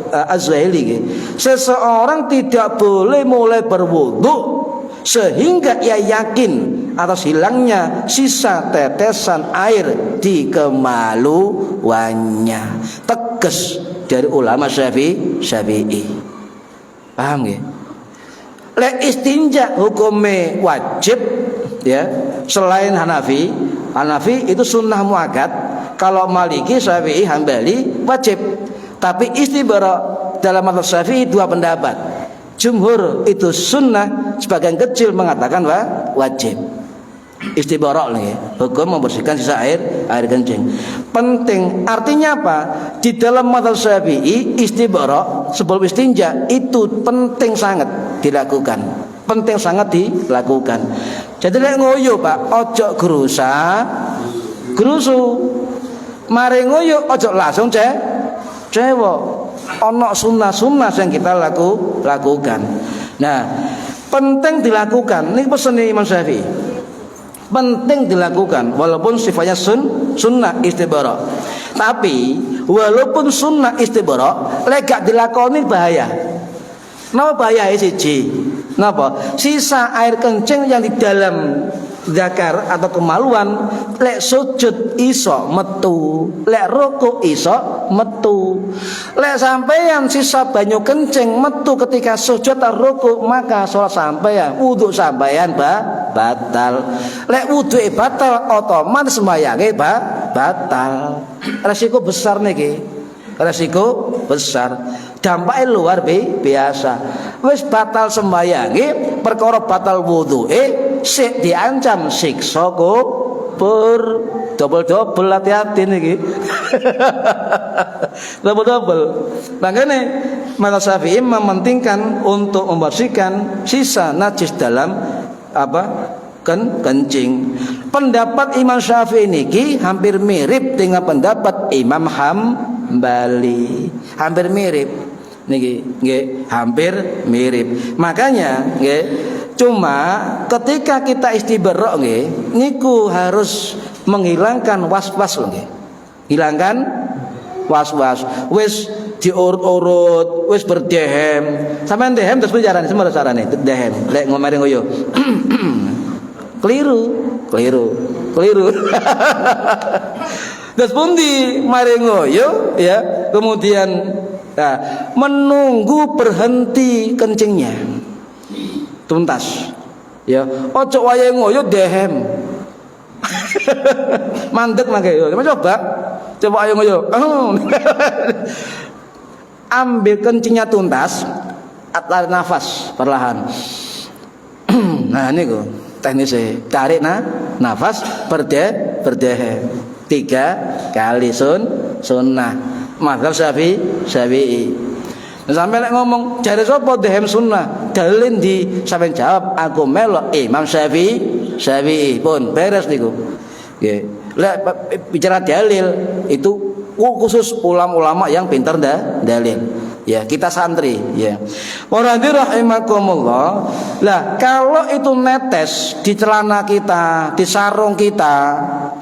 Az-Zuhaili. Seseorang tidak boleh mulai berwudu sehingga ia yakin atas hilangnya sisa tetesan air di kemaluannya. Tegas dari ulama Syafi'i. Paham nggih? Lek istinja hukumnya wajib ya, selain Hanafi itu sunnah muakkad. Kalau Maliki, Syafi'i, Hambali wajib. Tapi istibara dalam mazhab Syafi'i dua pendapat. Jumhur itu sunnah, sebagian kecil mengatakan wajib. Istibara nih, hukum membersihkan sisa air kencing. Penting, artinya apa? Di dalam mazhab Syafi'i istibara sebelum istinja itu penting sangat dilakukan. Penting sangat dilakukan. Jadi lek ngoyo, Pak, ojo gerusu. Mari ngoyo ojo langsung cewek. Ono sunnah yang kita lakukan. Nah, penting dilakukan. Ini pesan Imam Syafi'i. Penting dilakukan walaupun sifatnya sunnah istibara. Tapi walaupun sunnah istibara, lek gak dilakoni bahaya. Napa bahaya siji? Napa? Sisa air kencing yang di dalam zakar atau kemaluan, lek sujud iso metu, lek rukuk iso metu. Lek sampeyan sisa banyu kencing metu ketika sujud atau rukuk, maka salat sampeyan, wudu sampeyan batal. Lek wudu batal, otomatis sembayange batal. Resiko besar niki. Resiko besar. Dampaknya luar biasa. Wis batal sembayange, perkara batal wuduke, sik diancam siksa kubur. Double hati-hati niki. Double. Makanya mazhab Syafi'i mementingkan untuk membersihkan sisa najis dalam kencing. Pendapat Imam Syafi'i niki hampir mirip dengan pendapat Imam Hambali. Hampir mirip. Niki nggih, hampir mirip. Makanya nggih, cuma ketika kita istibra nggih, niku harus menghilangkan was-was nggih. Hilangkan was-was. Wis diurut-urut, wis berdehem. Sampeyan dehem terus bicarane semua carane dehem. Lek ngomere ngoyo. Keliru. Terus pundi mari ngoyo ya, kemudian menunggu berhenti kencingnya tuntas ya. Ojo wayahe ngoyo dehem. Mandek mangke yo. Coba ayo ngoyo. Ambil kencingnya tuntas, tarik nafas perlahan. Nah niku teknisnya, tarik nafas berdehek 3 kali sunnah. Mazhab Syafi'i. Sampai lek ngomong jare sapa dehem sunnah, dalil di sampean jawab aku melok Imam Syafi'i pun beres niku. Nggih. Lek bicara dalil itu khusus ulama-ulama yang pintar dalil. Ya, kita santri ya. Warahmatullahi rahimakumullah. Lah, kalau itu netes di celana kita, di sarung kita,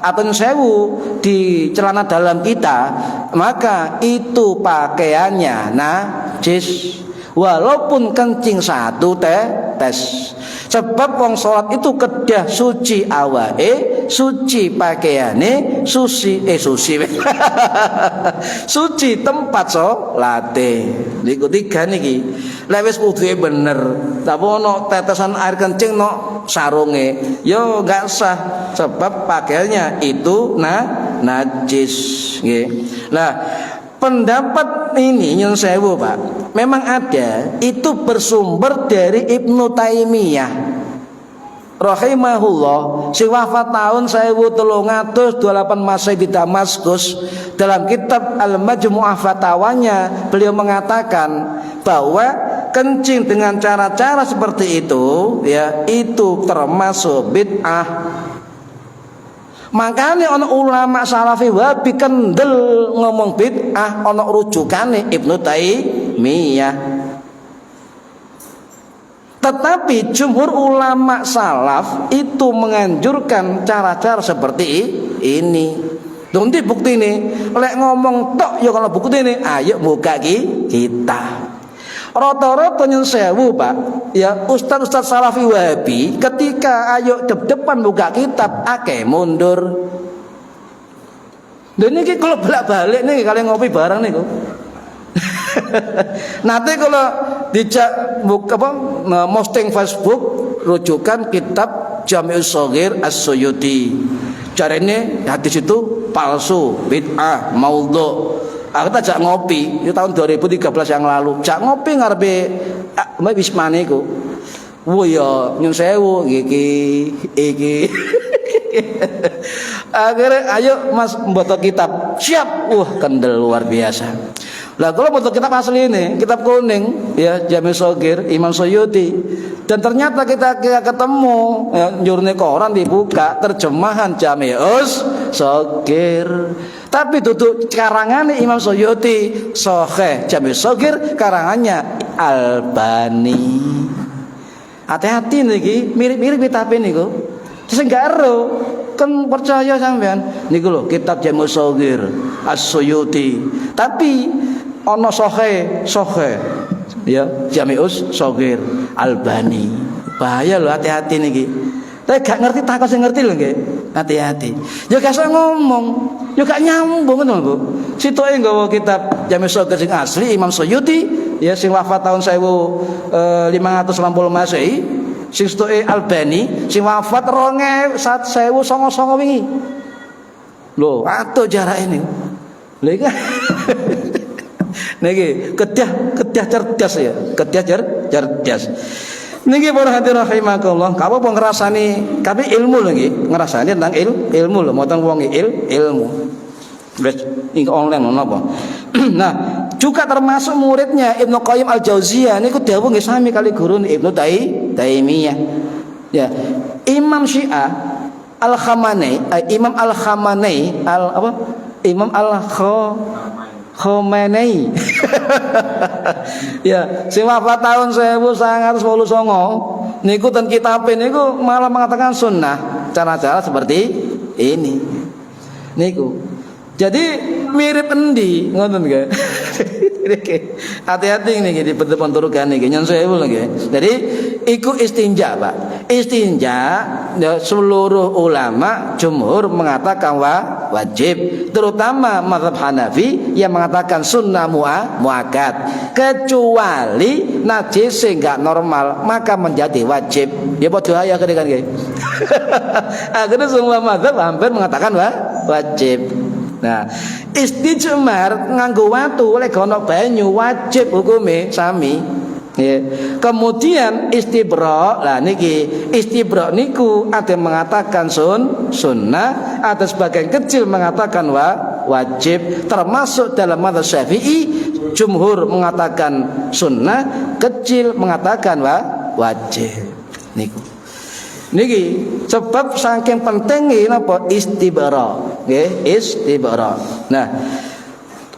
atau sewu di celana dalam kita, maka itu pakaiannya najis. Walaupun kencing 1 tes. Sebab wong salat itu kedah suci awake, suci pakaiane, suci suci tempat salate. Niku 3 niki. Lek wis wuduhe bener, tapi ono tetesan air kencing no sarunge, yo enggak sah sebab pakaiannya itu najis nggih. Lah pendapat ini nyun sewu Pak, memang ada, itu bersumber dari Ibnu Taimiyah rahimahullah, sing wafat tahun 1328 Masehi di Damaskus. Dalam kitab Al-Majmu'ah Fatawanya beliau mengatakan bahwa kencing dengan cara-cara seperti itu ya itu termasuk bid'ah. Makanya ono ulama salafi wahabi kendel ngomong bid'ah, ono rujukane Ibnu Taimiyah. Tetapi jumhur ulama salaf itu menganjurkan cara-cara seperti ini. Nanti bukti ini, lek ngomong tok ya kalau bukti ini, ayo buka kita. Rata-rata nyun sewu Pak, ya ustaz-ustaz salafi wahabi ketika ayo depan buka kitab akeh mundur. Dan ini kalau balik nih kalian ngopi bareng nih kok. Nanti kalau dijak buka posting Facebook rujukan kitab Jami'us Shaghir As-Suyuti. Caranya hadis itu palsu, bid'ah, maudhu. Aku tak ngopi, itu tahun 2013 yang lalu. Jak ngopi ngarepe Wismane iku. Wo ya nyun sewu iki. Akhirnya ayo Mas mboto kitab. Siap. Kendel luar biasa. Lah kalau mboto kitab asli ini, kitab kuning ya Jami'us Shaghir Imam Suyuti. Dan ternyata kita ketemu ya, jurne koran dibuka terjemahan Jami'us Shaghir. Tapi duduk karangane Imam Suyuti Sahih Jami'us Shaghir karangannya Albani. Hati-hati niki mirip-mirip kitab niku. Terus enggak ero kan percaya sampean niku lho kitab Jami'us Shaghir As-Suyuti. Tapi ono Sahih ya Jami'us Shaghir Albani. Bahaya lho, hati-hati niki. Tapi gak ngerti takon sing ngerti lho nggih. Hati-hati. Ya gak usah ngomong, ya gak nyambung ngono lho. Sitoke nggawa kitab Jami'us Shaghir sing asli Imam Suyuti ya sing wafat tahun 1580 Masehi. Sing sitoke Albani sing wafat 1999 wingi. Lho, atuh jarak ini. Lha iki niki kedah cerdas ya, kedah cerdas. Niki para hadirin rahimakumullah, kamu pun ngrasani, tapi ilmu lagi ngrasani tentang ilmu lho, mboten wong ilmu. Wis iki online napa. Nah, juga termasuk muridnya Ibnu Qayyim Al-Jauziyah niku dawuh nggih sami kali guru Ibnu Taimiyah. Ya, Imam Syiah Al-Khamenei, Imam Al-Khamenei, Imam Khomeini. Ya, sing wafat tahun 1989 niku ten kitab niku malah mengatakan sunnah cara-cara seperti ini. Niku. Jadi mirip endi ngoten nggih. Hati-hati niki di penturukan niki nyon sewu nggih. Jadi iku istinja, Pak. Istinja ya, seluruh ulama jumhur mengatakan wajib, terutama mazhab Hanafi yang mengatakan sunnah muakkad. Kecuali najis enggak normal maka menjadi wajib. Ya padha aya kan nggih. Akhirnya semua mazhab hampir mengatakan wajib. Nah, istijmar nganggo watu oleh ono banyu wajib hukume sami. Ya. Kemudian istibra, lah niki istibra niku ada yang mengatakan sunnah, ada sebagian kecil mengatakan wajib, termasuk dalam mazhab Syafi'i jumhur mengatakan sunnah, kecil mengatakan wajib. Niki sebab saking pentingnya napa istibra, nggih istibra. Nah,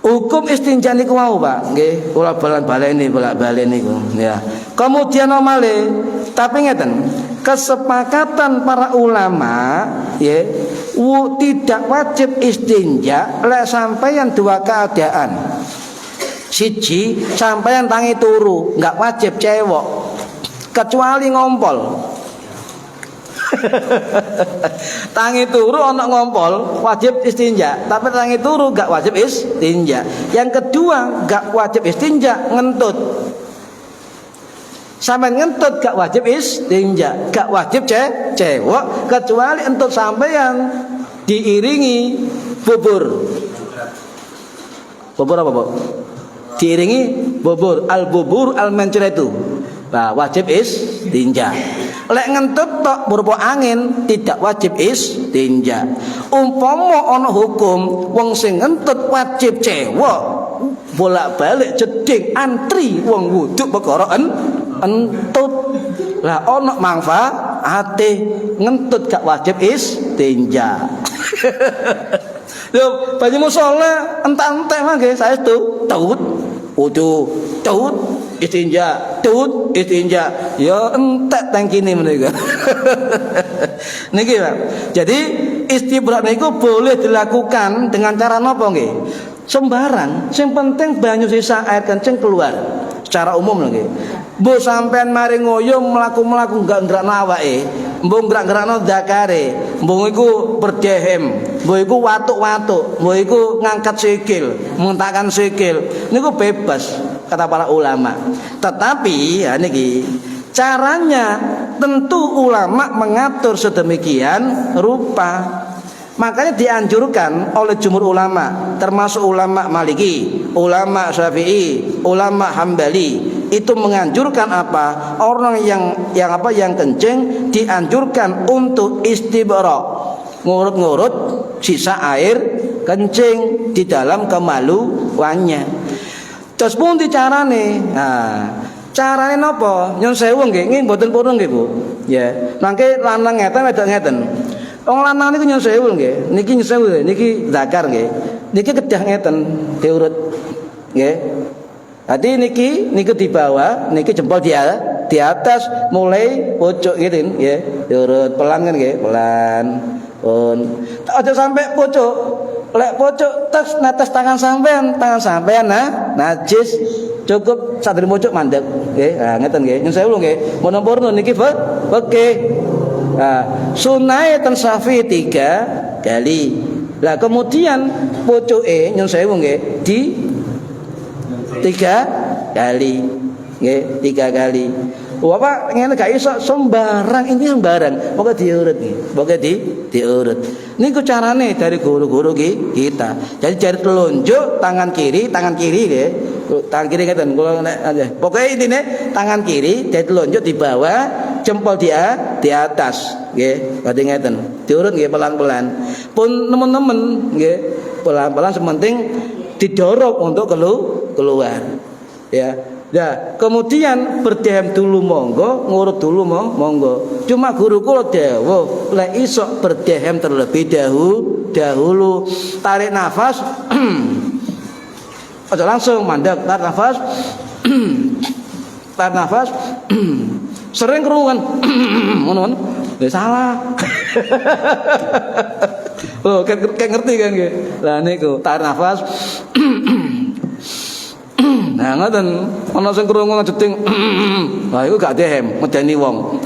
hukum istinja niku mau, Pak, nggih kula baleni niku ya. Kemudian nomale tapi ngeten, kesepakatan para ulama ya tidak wajib istinja lek sampeyan dua keadaan. Siji, sampeyan tangi turu, enggak wajib cewek kecuali ngompol. Tangi turu ana ngompol wajib istinja, tapi tangi turu gak wajib istinja. Yang kedua gak wajib istinja ngentut. Sampai ngentut gak wajib istinja, gak wajib cewek kecuali entut sampeyan diiringi bubur. Bubur apa, Bu? Diiringi bubur, al-bubur al-mancuratu. Nah, wajib istinja. Lek ngentut tok berupa angin tidak wajib istinja. Umpama ana hukum wong sing ngentut wajib cewek, bolak-balik jeding antri wong wudu perkara entut. Lah ana manfaate ngentut gak wajib istinja. Lho, banyu musala entek-entek mangke saestu taut wudu, taut istinja, tut istinja, ya entek tangkine menika. Niki, Pak. Jadi istibra niku boleh dilakukan dengan cara napa nggih? Sembarang, sing penting banyu sisa air kencing keluar. Secara umum nggih. Mbok sampean mari ngoyo mlaku-mlaku enggak nggerakno awake, mbok nggerak-gerakno dakare, mbok iku berdehem, mbok iku watuk-watuk, mbok iku ngangkat sikil, muntahkan sikil, niku bebas kata para ulama. Tetapi ya niki caranya tentu ulama mengatur sedemikian rupa. Makanya dianjurkan oleh jumhur ulama, termasuk ulama Maliki, ulama Syafi'i, ulama Hambali, itu menganjurkan apa? Orang yang kencing dianjurkan untuk istibra, ngurut-ngurut sisa air kencing di dalam kemaluannya. Terus pun dicarane. Nah, carane napa? Nyun sewu nggih, nggih mboten purun nggih, Bu. Ya, mangke lanang ngeten wedok ngeten. Wong lanang niku nyun sewu nggih, niki nyun sewu, niki zakar nggih. Niki kedah ngeten diurut. Nggih. Dadi niku di bawah, niki jempol di atas mulai pojok gitu nggih. Diurut pelan kan nggih, pelan. Pun. Aja sampai pojok. Lek pojok netes tangan sampean najis. Cukup sadri pojok mandek nggih. Nah ngeten nggih. Nyun sewu nggih. Mono-mono niki oke. Nah, sunai ten safi 3 kali. Lah kemudian pocoke nyun sewu nggih di 3 kali. Nggih, 3 kali. Bapak ngene gak iso sembarang, ini sembarang. Pokoke diurut nggih. Pokoke diurut. Niku carane dari guru-guru kita. Jadi jari telunjuk tangan kiri nggih. Tangan kiri ngeten kula nek pokoke intine tangan kiri jari telunjuk di bawah, jempol di atas nggih. Badhe ngeten. Diurut nggih pelan-pelan. Pun teman-teman nggih, pelan-pelan sementing didorong untuk keluar. Ya. Nah, kemudian berdehem dulu monggo, ngurut dulu monggo. Cuma guru kula dawuh, lek iso berdehem terlebih dahulu. Tarik nafas. Aja langsung mandek, tarik nafas. Tarik nafas. Sering kerungan. Ngono. Salah. Oh, kayak ngerti kan nggih. Lah niku tarik nafas. Nah, ngoten ana sing krungu ngejeting. Lah iku gak dehem, medeni wong.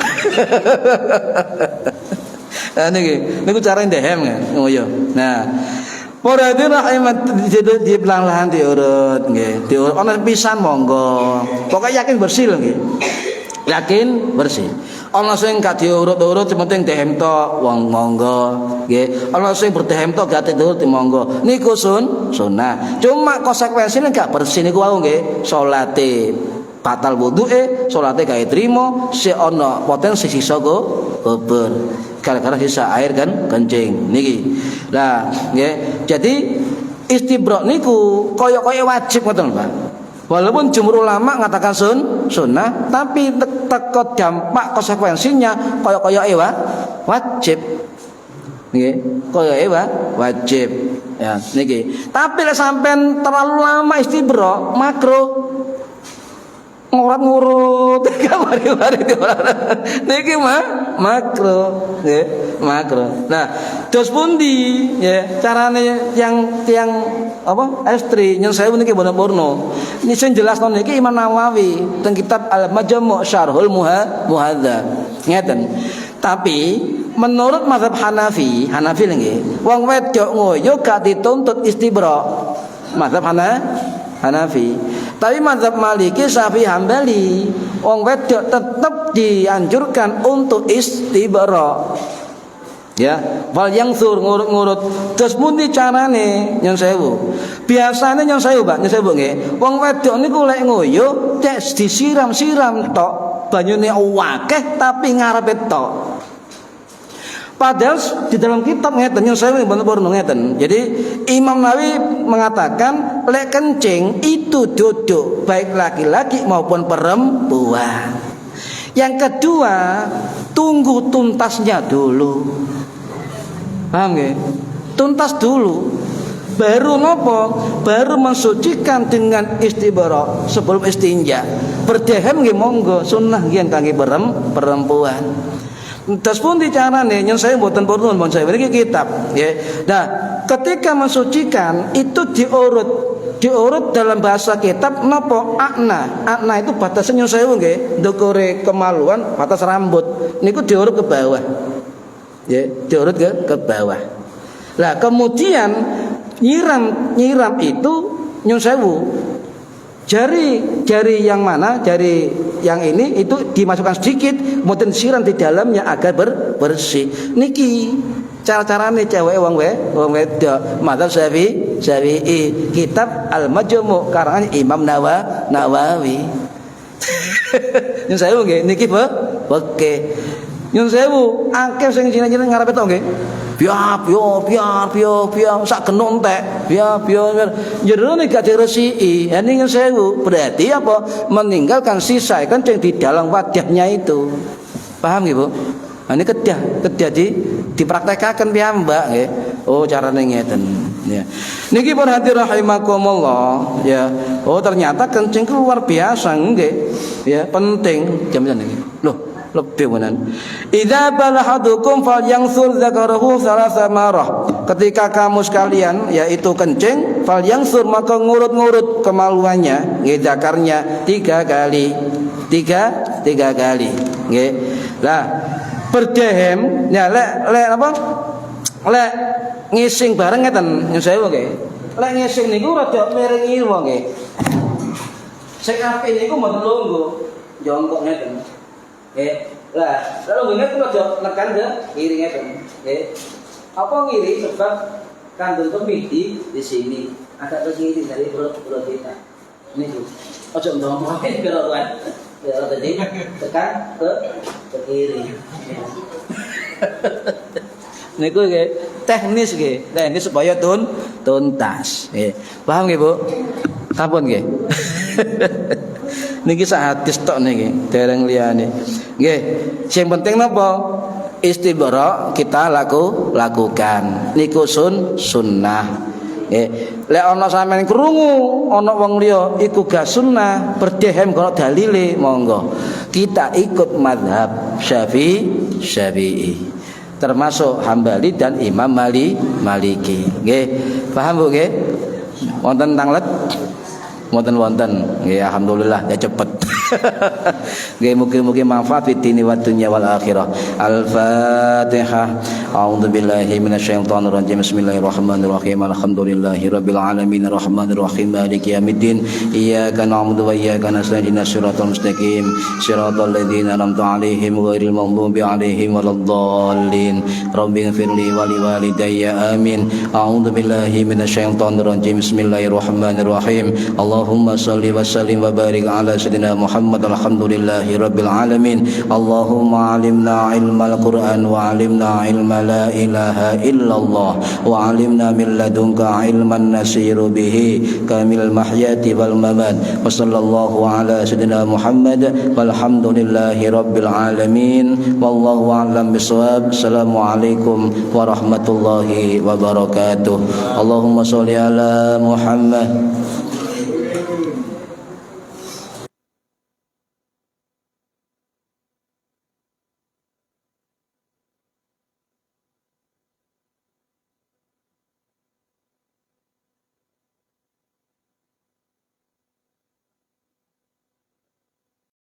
Nah niku cara ndehem kan ngoyo. Nah, para hadirin rahimat di pelan-pelan diurut nggih. Diurut ana pisan monggo. Pokoke yakin bersih lho nggih. Yakin bersih. Ana sing gak diurut-urut penting dehem tok wong monggo nggih. Ana sing berdehem tok gak diurut monggo. Niku sunah. Cuma konsekuensine gak bersih niku wau nggih. Salate batal wuduke, salate gak trimo, si ana potensi sisa kober. Gara-gara sisa air kan kencing niki. Lah nggih. Jadi istibra niku kaya-kaya wajib ngoten Pak. Walaupun jumhur ulama mengatakan sunnah, tapi teko dampak konsekuensinya kaya-kaya wajib. Nggih, kaya wajib. Ya, niki. Tapi lek sampean terlalu lama istibra, makruh. Ngurut-ngurut mari-mari niki makro nggih makro. Nah dos pundi ya carane yang apa estri nyen sewu niki bono-bono ini sing jelasno niki Imam Nawawi teng kitab Al-Majmu' Syarhul Muhadzab ngeten. Tapi menurut mazhab Hanafi nggih wong wedok ngoyo gak dituntut istibra mazhab Hanafi. Tapi mazhab Maliki, Syafi'i, Hambali, wong wedok tetap dianjurkan untuk istibra. Ya, wal yang sur ngurut-ngurut. Terus pundi carane nyon sewu? Biasane nyon sewu, Pak, nyon sewu nggih. Wong wedok niku lek ngoyo, cek disiram-siram tok, banyune akeh tapi ngarepe tok. Padahal di dalam kitab ngeten yang saya bener-bener ngeten. Jadi Imam Nawawi mengatakan lek kencing itu duduk baik laki-laki maupun perempuan. Yang kedua, tunggu tuntasnya dulu. Paham nggih? Tuntas dulu. Baru nopo? Baru mensucikan dengan istibara sebelum istinja. Berdehem nggih monggo, sunnah nggih kangge perempuan. Terus pun dicarane nyen saya mboten purun mon saya mriki kitab nggih. Nah, ketika mensucikan itu diurut dalam bahasa kitab napa akna itu batasnya nyen sewu nggih ndukure kemaluan batas rambut niku diurut ke bawah. Nggih, diurut ke bawah. Lah kemudian nyiram itu nyen sewu jari yang mana jari yang ini itu dimasukkan sedikit kemudian siram di dalamnya agar bersih niki cara-carane cewek wong wedok mazhab Syafi'i kitab Al-Majmu' karangan Imam Nawawi. Nyun sewu nggih niki oke nyun sewu akeh sing jeneng ngarepe tok nggih biar sak genuk entek biar jero nek gak diresiki ini sewu berarti apa meninggalkan sisa kencing di dalam wadahnya itu paham nggih Bu? Nah, ini kedah dipraktekkan piyambak nggih. Oh carane ngeten ya. Niki para hadirin rahimakumullah ya. Oh ternyata kencing luar biasa nggih ya penting jam-jam niki. Loh lebih benar. Idza balahadukum falyanthur dzakarahu thalatha marah. Ketika kamu sekalian yaitu kencing, falyanthur maka ngurut-ngurut kemaluannya, nggih zakarnya 3 kali. 3 kali. Nggih. Lah berdehem ya lek apa? Lek ngising bareng ngeten nyun sewu nggih. Lek ngising niku rada miring ilmu nggih. Sing apik niku mboten lungguh, jongkok ngeten. Lah, lalu ingat kalau nekan ke kiri ngeten. Apa ngiri sebab kandung kemih di sini agak ke kiri dari perut kita. Ini tuh. Ojo ndongkoin berokan. Ya tadi tekan ke kiri. Niku nggih teknis supaya tuntas. Nggih. Paham nggih, Bu? Sampun nggih. Niki sak hadis tok niki, dereng liyane. Nggih, sing penting napa? Istibara kita lakukan. Niku sunnah. Nggih. Lek ana sampeyan krungu ana wong liya iku gak sunnah, berdehem karo dalile monggo. Kita ikut mazhab Syafi'i. termasuk Hambali dan Imam Maliki. Nggih, paham Bu nggih? Wonten tanglet? Wonten. Nggih, alhamdulillah ya cepet. Nggih, mugi-mugi manfaat fid dini wad dunya wal akhirah. Al-Fatihah. A'udzubillahi minasyaitonir rajim. Bismillahirrahmanirrahim. Alhamdulillahirabbil alamin arrahmanir rahim maliki yaumiddin. Iyyaka na'budu wa iyyaka nasta'in. Shiratal mustaqim. Shiratal ladzina an'amta 'alaihim ghairil maghdubi 'alaihim waladdallin. Rabbighfirli wa liwalidayya amin. A'udzubillahi minasyaitonir rajim. Bismillahirrahmanirrahim. Allahumma shalli wa sallim wa barik ala sayyidina Muhammad. Alhamdulillahi rabbil alamin. Allahumma alimna ilmal Qur'an wa alimna ilma la ilaha illallah wa alimna min ladunka ilman nasiru bihi kamil mahyati wal mamat. Wa sallallahu ala sayyidina Muhammad walhamdulillahi rabbil alamin. Wallahu a'lam bishawab. Assalamualaikum warahmatullahi wabarakatuh. Allahumma sholli ala Muhammad